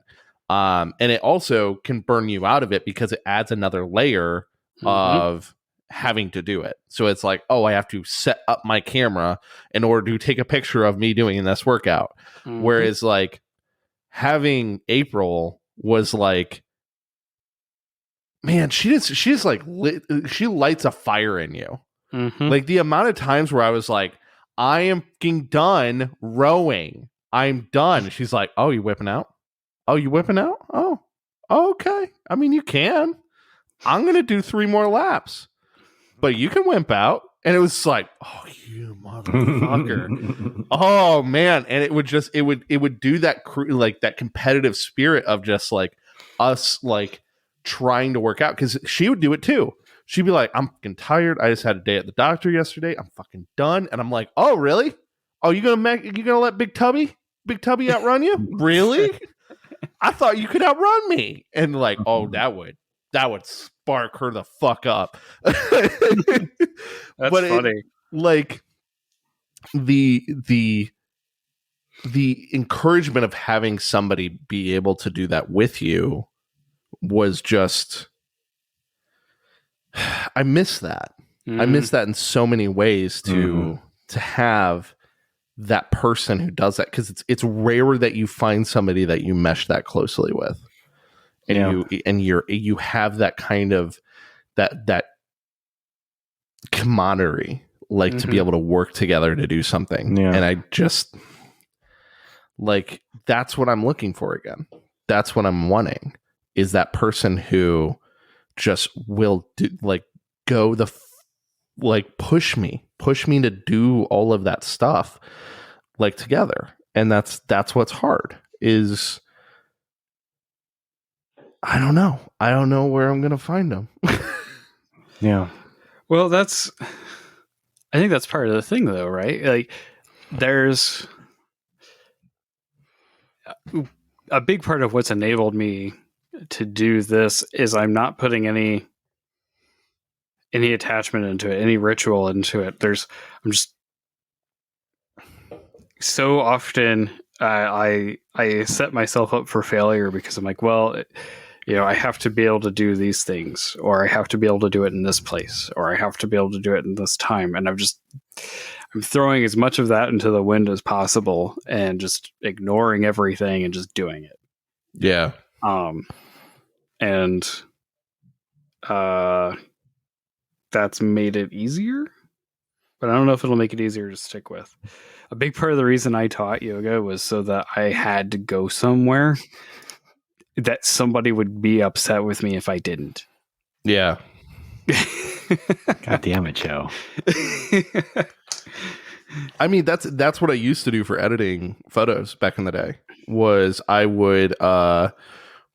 And it also can burn you out of it because it adds another layer of having to do it. So it's like, oh, I have to set up my camera in order to take a picture of me doing this workout. Whereas like having April was like, man, she lights a fire in you. Like the amount of times where I was like, I am fucking done rowing. I'm done. She's like, oh, you whipping out? Oh, you whipping out? Oh, okay. I mean, you can. I'm going to do 3 more laps. But you can wimp out. And it was like, oh, you motherfucker. Oh, man. And it would do that, like that competitive spirit of just like us, like trying to work out. Because she would do it too. She'd be like, I'm fucking tired. I just had a day at the doctor yesterday. I'm fucking done. And I'm like, oh, really? Oh, you gonna let Big Tubby outrun you? Really? I thought you could outrun me. And like, oh, that would spark her the fuck up. That's funny. Like the encouragement of having somebody be able to do that with you was just, I miss that. I miss that in so many ways to have that person who does that, because it's rare that you find somebody that you mesh that closely with. and you have that kind of that camaraderie, like to be able to work together to do something. Yeah. And I just like, that's what I'm looking for again. That's what I'm wanting, is that person who just will do, like, go the like push me to do all of that stuff, like, together. And that's what's hard, is I don't know where I'm gonna find them. Yeah. Well, I think that's part of the thing, though, right? Like, there's a big part of what's enabled me to do this is I'm not putting any attachment into it, any ritual into it. I'm just so often I set myself up for failure because I'm like, well, I have to be able to do these things, or I have to be able to do it in this place, or I have to be able to do it in this time. And I'm throwing as much of that into the wind as possible and just ignoring everything and just doing it. Yeah. And that's made it easier, but I don't know if it'll make it easier to stick with. A big part of the reason I taught yoga was so that I had to go somewhere that somebody would be upset with me if I didn't. Yeah. God damn it, Joe. I mean, that's what I used to do for editing photos back in the day. Was I would,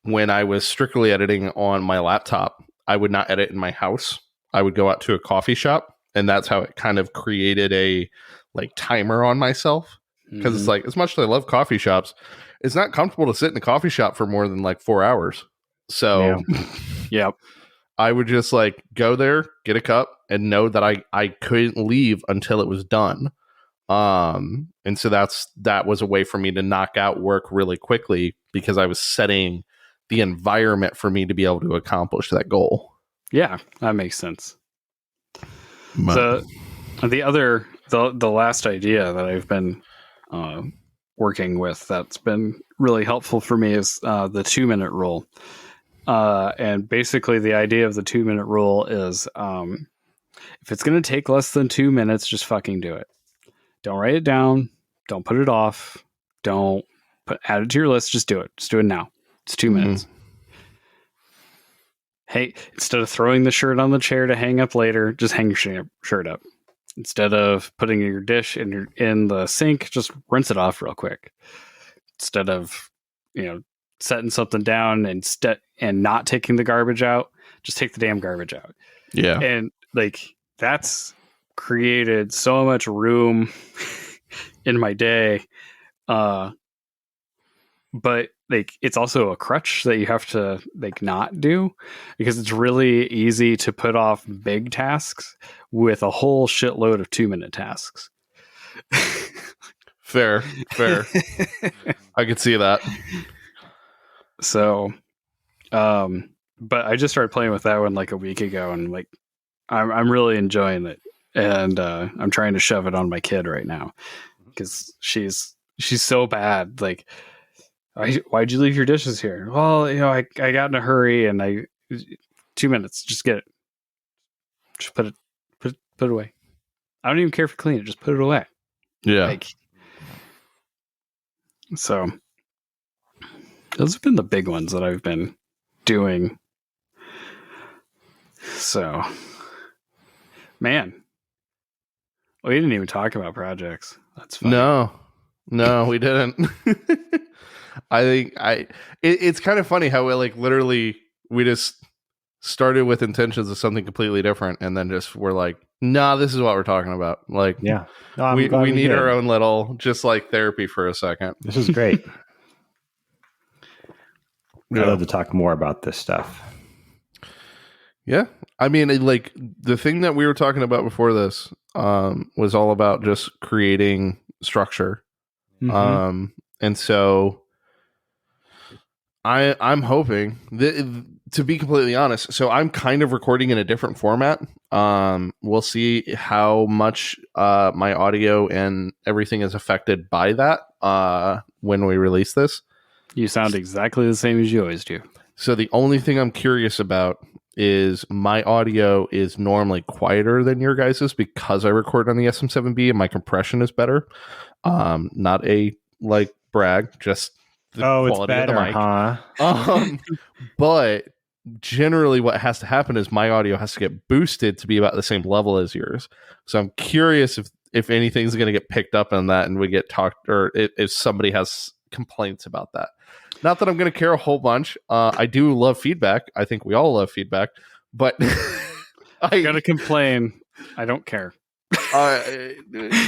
when I was strictly editing on my laptop, I would not edit in my house. I would go out to a coffee shop, and that's how it kind of created a like timer on myself. Because it's like, as much as I love coffee shops, it's not comfortable to sit in a coffee shop for more than like 4 hours. So, yeah. I would just like go there, get a cup, and know that I couldn't leave until it was done. And so that was a way for me to knock out work really quickly, because I was setting the environment for me to be able to accomplish that goal. Yeah, that makes sense. So the last idea that I've been working with that's been really helpful for me is the 2-minute rule. And basically the idea of the 2-minute rule is if it's going to take less than 2 minutes, just fucking do it. Don't write it down. Don't put it off. Don't add it to your list. Just do it. Just do it now. It's 2 minutes. Hey, instead of throwing the shirt on the chair to hang up later, just hang your shirt up. Instead of putting your dish in the sink, just rinse it off real quick. Instead of, setting something down and not taking the garbage out, just take the damn garbage out. Yeah. And like, that's created so much room in my day. But like, it's also a crutch that you have to like not do, because it's really easy to put off big tasks with a whole shitload of 2-minute tasks. Fair. I could see that. So, but I just started playing with that one like a week ago, and like, I'm really enjoying it, and I'm trying to shove it on my kid right now, because she's so bad. Like, why'd you leave your dishes here? Well, I got in a hurry, and 2 minutes, just get it, just put it away. I don't even care if you clean it, just put it away. Yeah. Like, so those have been the big ones that I've been doing. So, man, we didn't even talk about projects. That's funny. No, we didn't. I think it's kind of funny how we just started with intentions of something completely different, and then just we're like, nah, this is what we're talking about. Like, yeah, no, we need our own little, just like therapy for a second. This is great. Yeah. I'd love to talk more about this stuff. Yeah. I mean, like, the thing that we were talking about before this was all about just creating structure. Mm-hmm. And so I'm hoping that, to be completely honest, so I'm kind of recording in a different format. We'll see how much my audio and everything is affected by that when we release this. You sound exactly the same as you always do. So the only thing I'm curious about is my audio is normally quieter than your guys's because I record on the SM7B and my compression is better. Not a like brag, just the it's quality better, of the mic. huh? But generally what has to happen is my audio has to get boosted to be about the same level as yours. So I'm curious if anything's going to get picked up on that and we get talked, or if somebody has complaints about that. Not that I'm going to care a whole bunch. I do love feedback. I think we all love feedback, but I gotta complain. I don't care.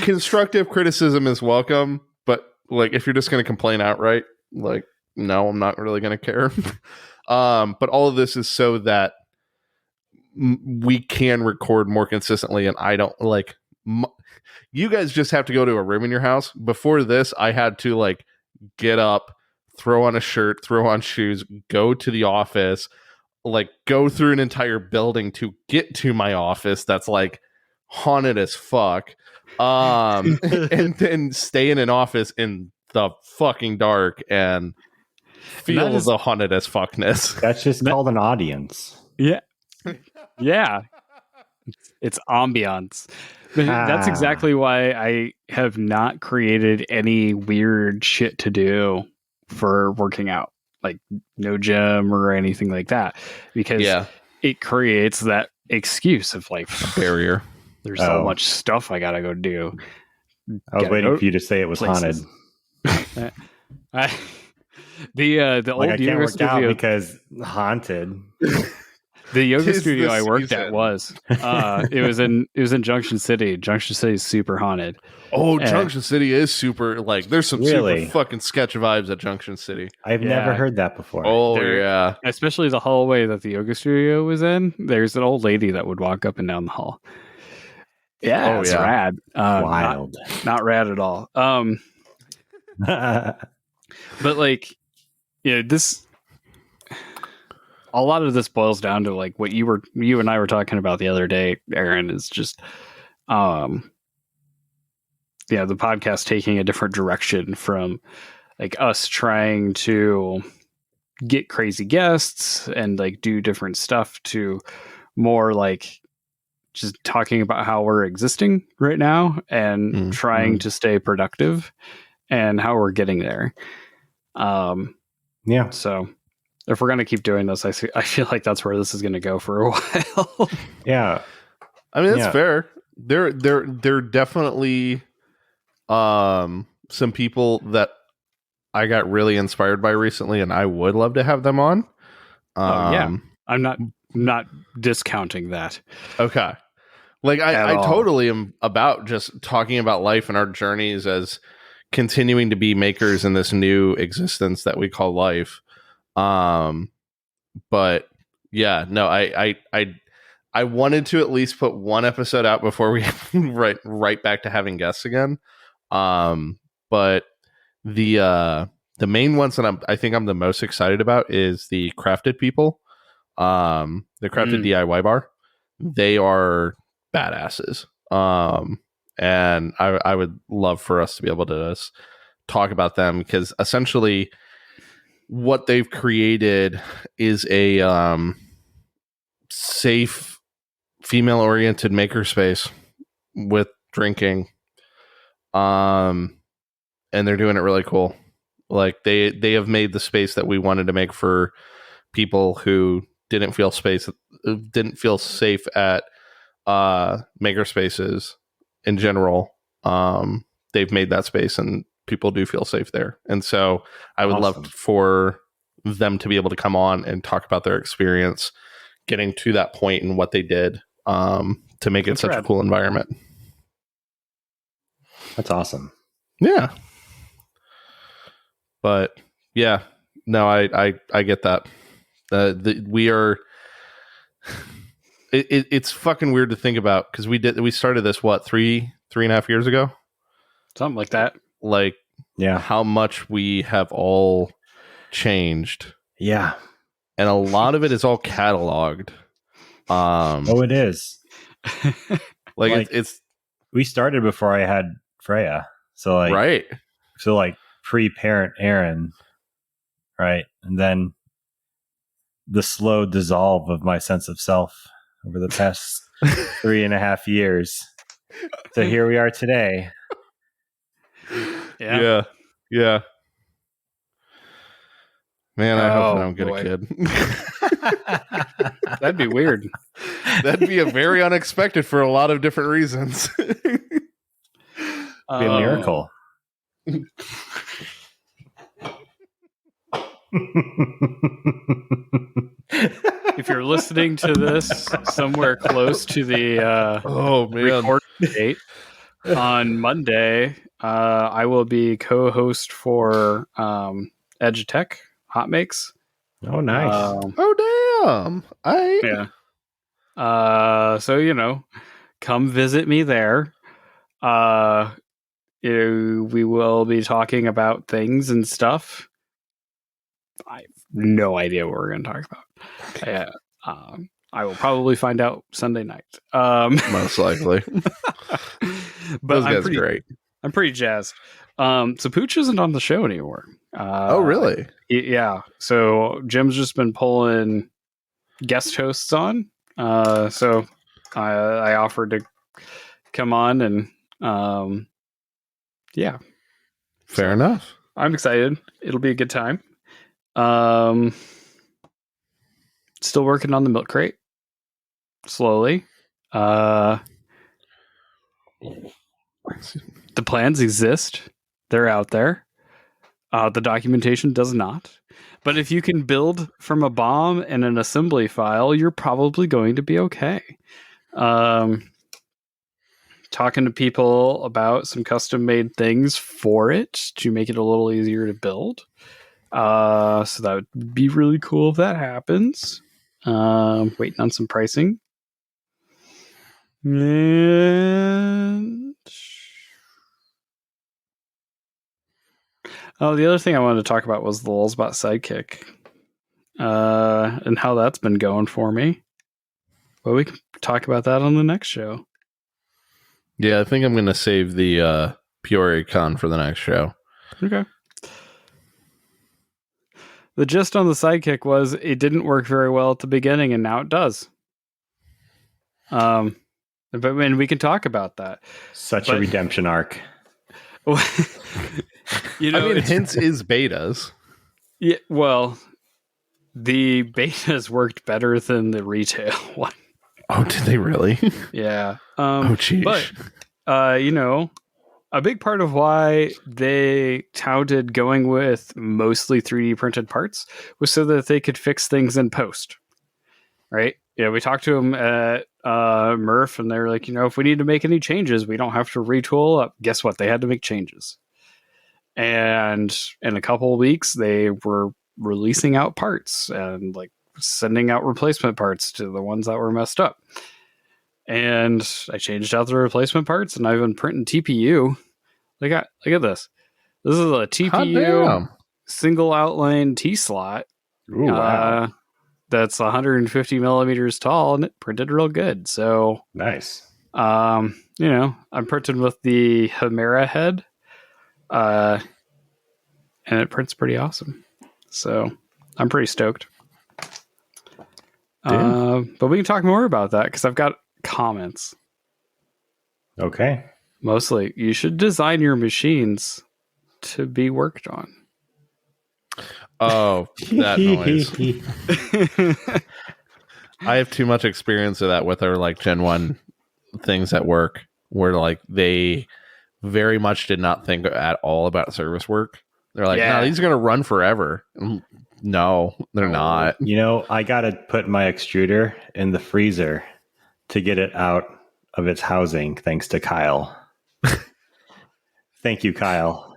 Constructive criticism is welcome, but like if you're just going to complain outright, like no, I'm not really going to care. But all of this is so that we can record more consistently, and I don't like. You guys just have to go to a room in your house. Before this, I had to like get up, throw on a shirt, throw on shoes, go to the office, like go through an entire building to get to my office that's like haunted as fuck. And then stay in an office in the fucking dark and feel the haunted as fuckness. That's just called an audience. Yeah. Yeah. It's ambiance. That's exactly why I have not created any weird shit to do for working out, like no gym or anything like that, because it creates that excuse of like barrier. There's so much stuff I gotta go do. I was waiting for you to say it was places. Haunted. The old like I can't work out because haunted. The yoga studio I worked at was it was in Junction City. Junction City is super haunted. Oh, Junction City is super, like there's some super fucking sketch vibes at Junction City. I've never heard that before. Oh yeah. Especially the hallway that the yoga studio was in. There's an old lady that would walk up and down the hall. Yeah, it's rad. Wild. Not rad at all. But like, this, a lot of this boils down to like what you and I were talking about the other day, Aaron, is just, the podcast taking a different direction from like us trying to get crazy guests and like do different stuff to more like just talking about how we're existing right now and trying to stay productive and how we're getting there. So if we're going to keep doing this, I feel like that's where this is going to go for a while. Yeah. I mean, that's fair. There definitely some people that I got really inspired by recently, and I would love to have them on. I'm not discounting that. Okay. Like I totally am about just talking about life and our journeys as continuing to be makers in this new existence that we call life. But yeah, no, I wanted to at least put one episode out before we right back to having guests again. But the main ones that I think I'm the most excited about is the Crafted people. The Crafted DIY bar. They are badasses. And I would love for us to be able to talk about them, because essentially what they've created is a safe female-oriented makerspace with drinking. And they're doing it really cool. Like they have made the space that we wanted to make for people who didn't feel safe at makerspaces in general. They've made that space and people do feel safe there. And so I would love for them to be able to come on and talk about their experience getting to that point and what they did to make it such a cool environment. That's awesome. Yeah. But yeah, no, I get that. We are. It's fucking weird to think about, because we started this 3.5 years ago, something like that. Like, yeah, how much we have all changed. Yeah, and a lot of it is all cataloged. It is. like it's we started before I had Freya, so like right. So like pre-parent Aaron, right, and then the slow dissolve of my sense of self over the past 3.5 years. So here we are today. Yeah. Man, I hope I don't get boy. a kid. That'd be weird. That'd be a very unexpected for a lot of different reasons. Be a miracle. If you're listening to this somewhere close to the recording date on Monday, I will be co-host for Edge Tech Hot Makes. Oh, nice. Oh, damn. Yeah. So, come visit me there. We will be talking about things and stuff. I have no idea what we're going to talk about. I will probably find out Sunday night. Most likely. But Those guys are great. I'm pretty jazzed. So Pooch isn't on the show anymore. Oh, really? Yeah. So Jim's just been pulling guest hosts on. So I offered to come on and yeah. Fair enough. I'm excited. It'll be a good time. Still working on the milk crate. Slowly. The plans exist. They're out there. The documentation does not. But if you can build from a BOM and an assembly file, you're probably going to be okay. Talking to people about some custom made things for it to make it a little easier to build. So that would be really cool if that happens. Waiting on some pricing. And the other thing I wanted to talk about was the Lulzbot Sidekick. And how that's been going for me. But we can talk about that on the next show. Yeah, I think I'm going to save the Peoria Con for the next show. Okay. The gist on the Sidekick was it didn't work very well at the beginning, and now it does. But we can talk about that. Such a redemption arc. Hints is betas. Yeah, well, the betas worked better than the retail one. Oh, did they really? Yeah. Oh, geez. But, a big part of why they touted going with mostly 3D printed parts was so that they could fix things in post. Right? Yeah, we talked to them at Murph, and they were like, if we need to make any changes, we don't have to retool up. Guess what? They had to make changes. And in a couple of weeks, they were releasing out parts and sending out replacement parts to the ones that were messed up. And I changed out the replacement parts, and I've been printing TPU. Look at this. This is a TPU single outline T-slot. Ooh, wow. That's 150 millimeters tall, and it printed real good. So nice. I'm printing with the Hemera head, and it prints pretty awesome. So I'm pretty stoked. But we can talk more about that because I've got comments. Okay. Mostly, you should design your machines to be worked on. Oh, that noise. I have too much experience of that with our Gen 1 things at work where they very much did not think at all about service work. They're like, no, these are going to run forever. No, they're not. I got to put my extruder in the freezer to get it out of its housing, thanks to Kyle. Thank you, Kyle,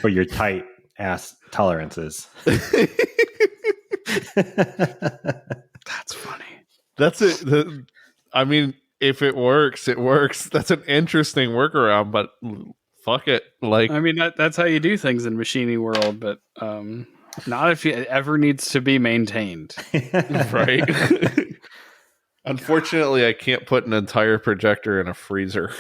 for your tight ass tolerances. That's funny. That's it. If it works, it works. That's an interesting workaround, but fuck it. That's how you do things in machining world, but not if it ever needs to be maintained. Right? Unfortunately, I can't put an entire projector in a freezer.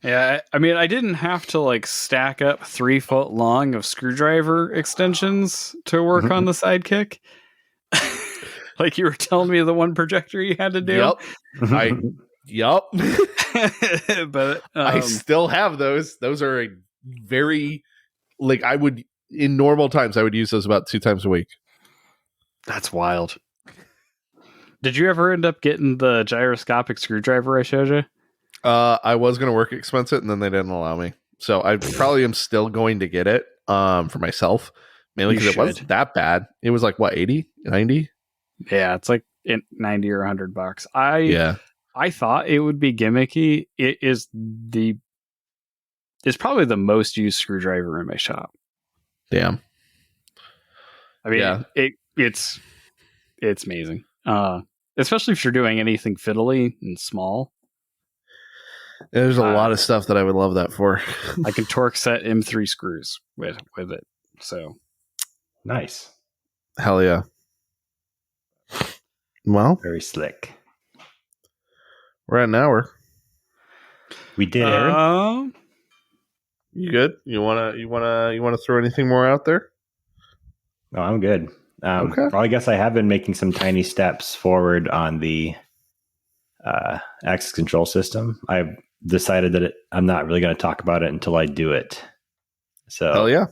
Yeah, I didn't have to stack up 3 foot long of screwdriver extensions to work on the Sidekick. Like you were telling me the one projector you had to do. Yep. But I still have those. Those are a very like I would in normal times I would use those about 2 times a week. That's wild. Did you ever end up getting the gyroscopic screwdriver I showed you? I was going to work expense it, and then they didn't allow me. So I probably am still going to get it for myself, mainly because it wasn't that bad. It was like, what, 80, 90? Yeah, it's like 90 or $100. I thought it would be gimmicky. It's probably the most used screwdriver in my shop. Damn. I mean, it's amazing. Especially if you're doing anything fiddly and small. There's a lot of stuff that I would love that for. I can torque set M3 screws with it. So nice. Hell yeah. Well, very slick. We're at an hour. We did, Aaron. You good? You wanna throw anything more out there? No, I'm good. Okay. Well, I guess I have been making some tiny steps forward on the access control system. I've decided that I'm not really going to talk about it until I do it. So hell yeah.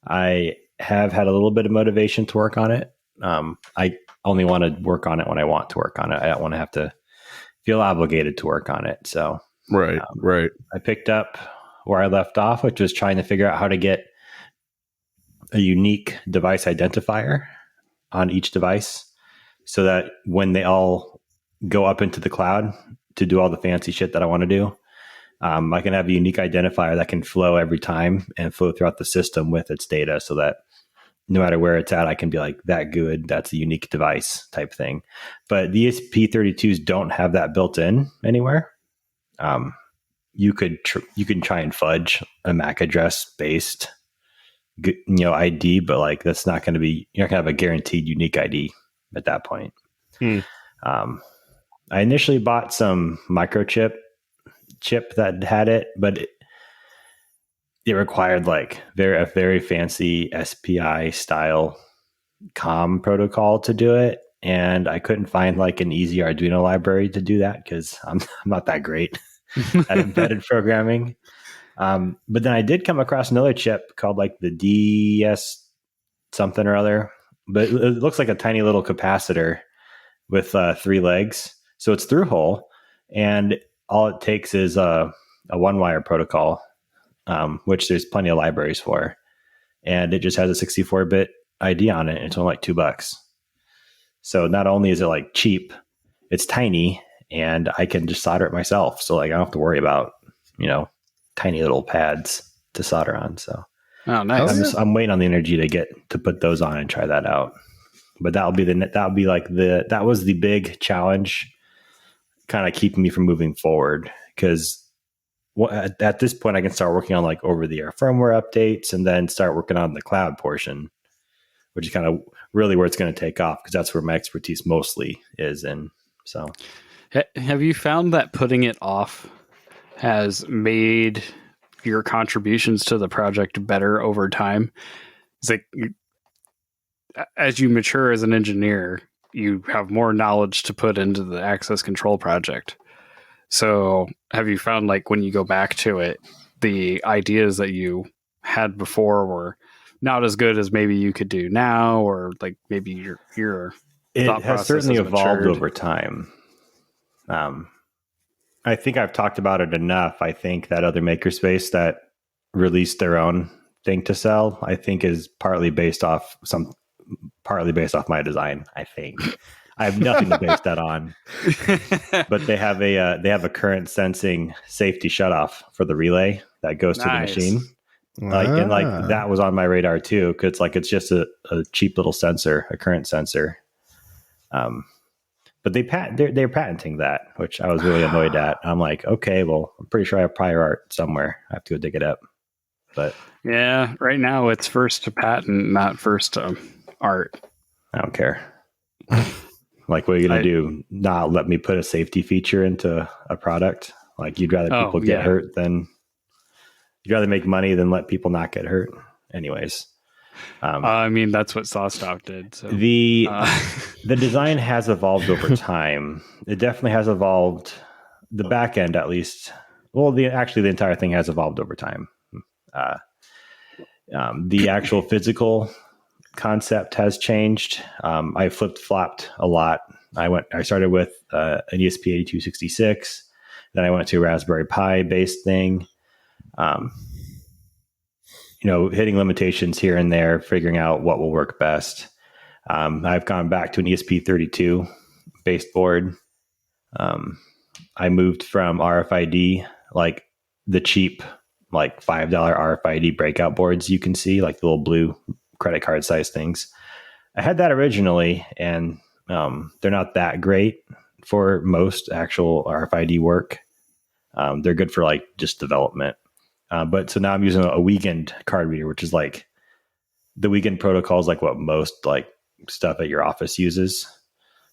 I have had a little bit of motivation to work on it. I only want to work on it when I want to work on it. I don't want to have to feel obligated to work on it. So right. I picked up where I left off, which was trying to figure out how to get a unique device identifier on each device so that when they all go up into the cloud to do all the fancy shit that I want to do, I can have a unique identifier that can flow every time and flow throughout the system with its data so that no matter where it's at, I can be like, that good, that's a unique device type thing. But the ESP32s don't have that built in anywhere. You can try and fudge a MAC address based ID, but like that's not going to be, you're not going to have a guaranteed unique ID at that point. I initially bought some microchip that had it, but it required like a very fancy SPI style COM protocol to do it. And I couldn't find like an easy Arduino library to do that because I'm not that great at embedded programming. But then I did come across another chip called like the DS something or other, but it looks like a tiny little capacitor with 3 legs. So it's through hole, and all it takes is a 1-wire protocol, which there's plenty of libraries for. And it just has a 64-bit ID on it. And it's only like $2. So not only is it like cheap, it's tiny, and I can just solder it myself. So like I don't have to worry about, tiny little pads to solder on. So I'm waiting on the energy to put those on and try that out. But that was the big challenge, kind of keeping me from moving forward, because at this point I can start working on like over the air firmware updates and then start working on the cloud portion, which is kind of really where it's going to take off because that's where my expertise mostly is in. So have you found that putting it off has made your contributions to the project better over time? It's like as you mature as an engineer, you have more knowledge to put into the access control project. So have you found like when you go back to it, the ideas that you had before were not as good as maybe you could do now, or like maybe your it has certainly evolved over time. I think I've talked about it enough. I think that other makerspace that released their own thing to sell, I think is partly based off my design. I think I have nothing to base that on, but they have a current sensing safety shutoff for the relay that goes to the machine. And that was on my radar too, because it's just a cheap little sensor, a current sensor. But they're patenting that, which I was really annoyed at. I'm like, okay, well, I'm pretty sure I have prior art somewhere. I have to go dig it up. But yeah, right now it's first to patent, not first to art. I don't care. Like, what are you going to do? Not let me put a safety feature into a product? Like, you'd rather people get hurt than you'd rather make money than let people not get hurt. Anyways. I mean, that's what SawStop did. So the design has evolved over time. It definitely has evolved. The back end, at least. Well, the entire thing has evolved over time. The actual physical concept has changed. I flip-flopped a lot. I started with an ESP8266. Then I went to a Raspberry Pi based thing. Hitting limitations here and there, figuring out what will work best. I've gone back to an ESP32 based board. I moved from RFID, like the cheap, like $5 RFID breakout boards you can see, like the little blue credit card size things. I had that originally, and they're not that great for most actual RFID work. They're good for like just development. But so now I'm using a weekend card reader, which is like the weekend protocol is like what most like stuff at your office uses.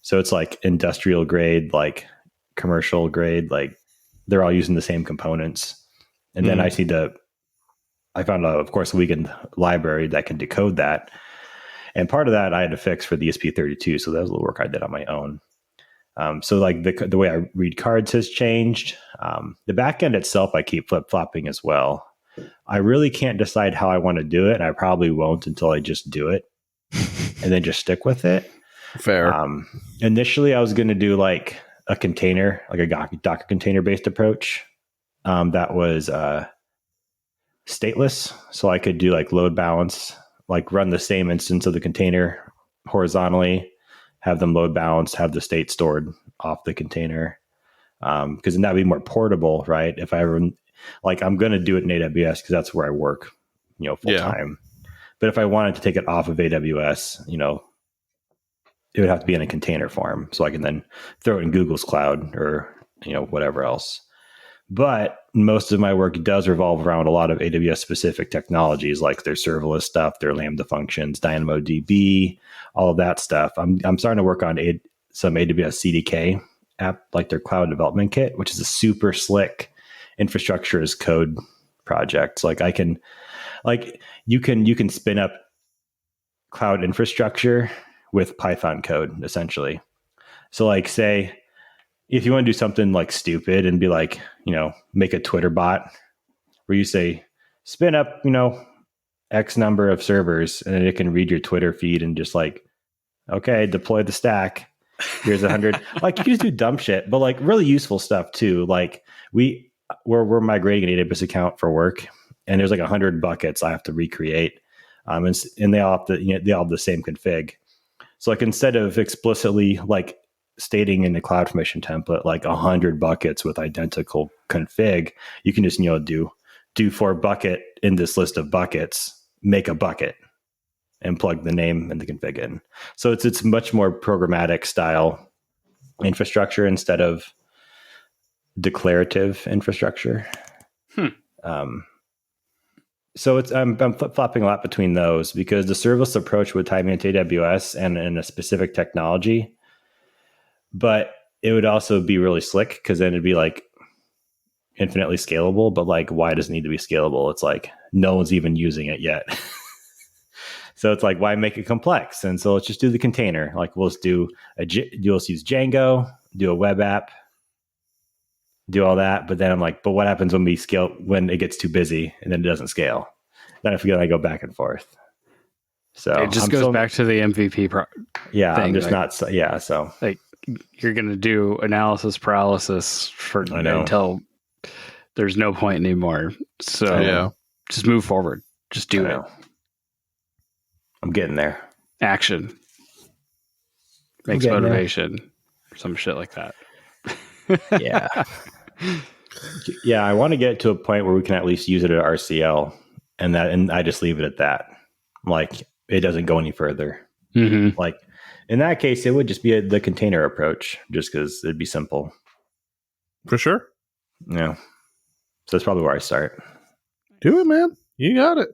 So it's like industrial grade, like commercial grade, like they're all using the same components. And then I found of course, a weekend library that can decode that. And part of that I had to fix for the ESP32. So that was a little work I did on my own. So like the way I read cards has changed. The back end itself, I keep flip-flopping as well. I really can't decide how I want to do it. And I probably won't until I just do it and then just stick with it. Fair. Initially, I was going to do like a container, like a Docker container based approach. That was stateless. So I could do like load balance, like run the same instance of the container horizontally, have them load balance, have the state stored off the container. Because then that'd be more portable, right? If I ever, like, I'm going to do it in AWS because that's where I work, full time. But if I wanted to take it off of AWS, it would have to be in a container form. So I can then throw it in Google's cloud or, whatever else. But most of my work does revolve around a lot of AWS specific technologies, like their serverless stuff, their Lambda functions, DynamoDB, all of that stuff. I'm starting to work on some AWS CDK app, like their cloud development kit, which is a super slick infrastructure as code project. So like you can spin up cloud infrastructure with Python code essentially. So like say, if you want to do something like stupid and be like, make a Twitter bot where you say, spin up, X number of servers and it can read your Twitter feed and just like, okay, deploy the stack. Here's 100. Like you can just do dumb shit, but like really useful stuff too. Like we're migrating an AWS account for work and there's like 100 buckets I have to recreate. And they all have they all have the same config. So like instead of explicitly like stating in the CloudFormation template like 100 buckets with identical config, you can just do for bucket in this list of buckets, make a bucket and plug the name and the config in. So it's much more programmatic style infrastructure instead of declarative infrastructure. So I'm flip-flopping a lot between those because the serverless approach would tie me into AWS and in a specific technology. But it would also be really slick because then it'd be like infinitely scalable. But like, why does it need to be scalable? It's like no one's even using it yet. So it's like, why make it complex? And so let's just do the container. Like we'll just you'll use Django, do a web app, do all that. But then I'm like, but what happens when it gets too busy and then it doesn't scale? Then I forget I go back and forth. So it just goes back to the MVP thing, I'm just like, so like you're going to do analysis paralysis until there's no point anymore. So just move forward. Just do it. I'm getting there. Action makes motivation or some shit like that. Yeah. I want to get to a point where we can at least use it at RCL and I just leave it at that. Like it doesn't go any further. Mm-hmm. Like in that case, it would just be the container approach just because it'd be simple. For sure. Yeah. So that's probably where I start. Do it, man. You got it.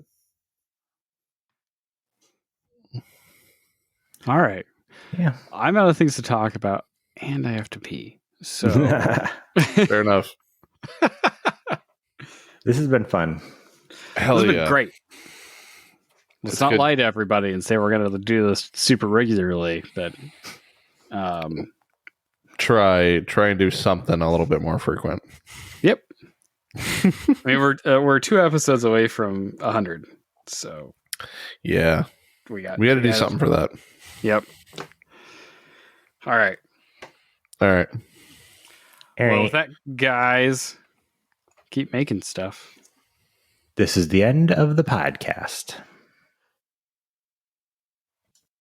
All right. Yeah. I'm out of things to talk about and I have to pee. So fair enough. This has been fun. This has been great. Let's not lie to everybody and say we're going to do this super regularly, but try and do something a little bit more frequent. Yep. I mean, we're 2 episodes away from 100, so yeah, we got to do something for that. Yep. All right. Well, with that, guys, keep making stuff. This is the end of the podcast.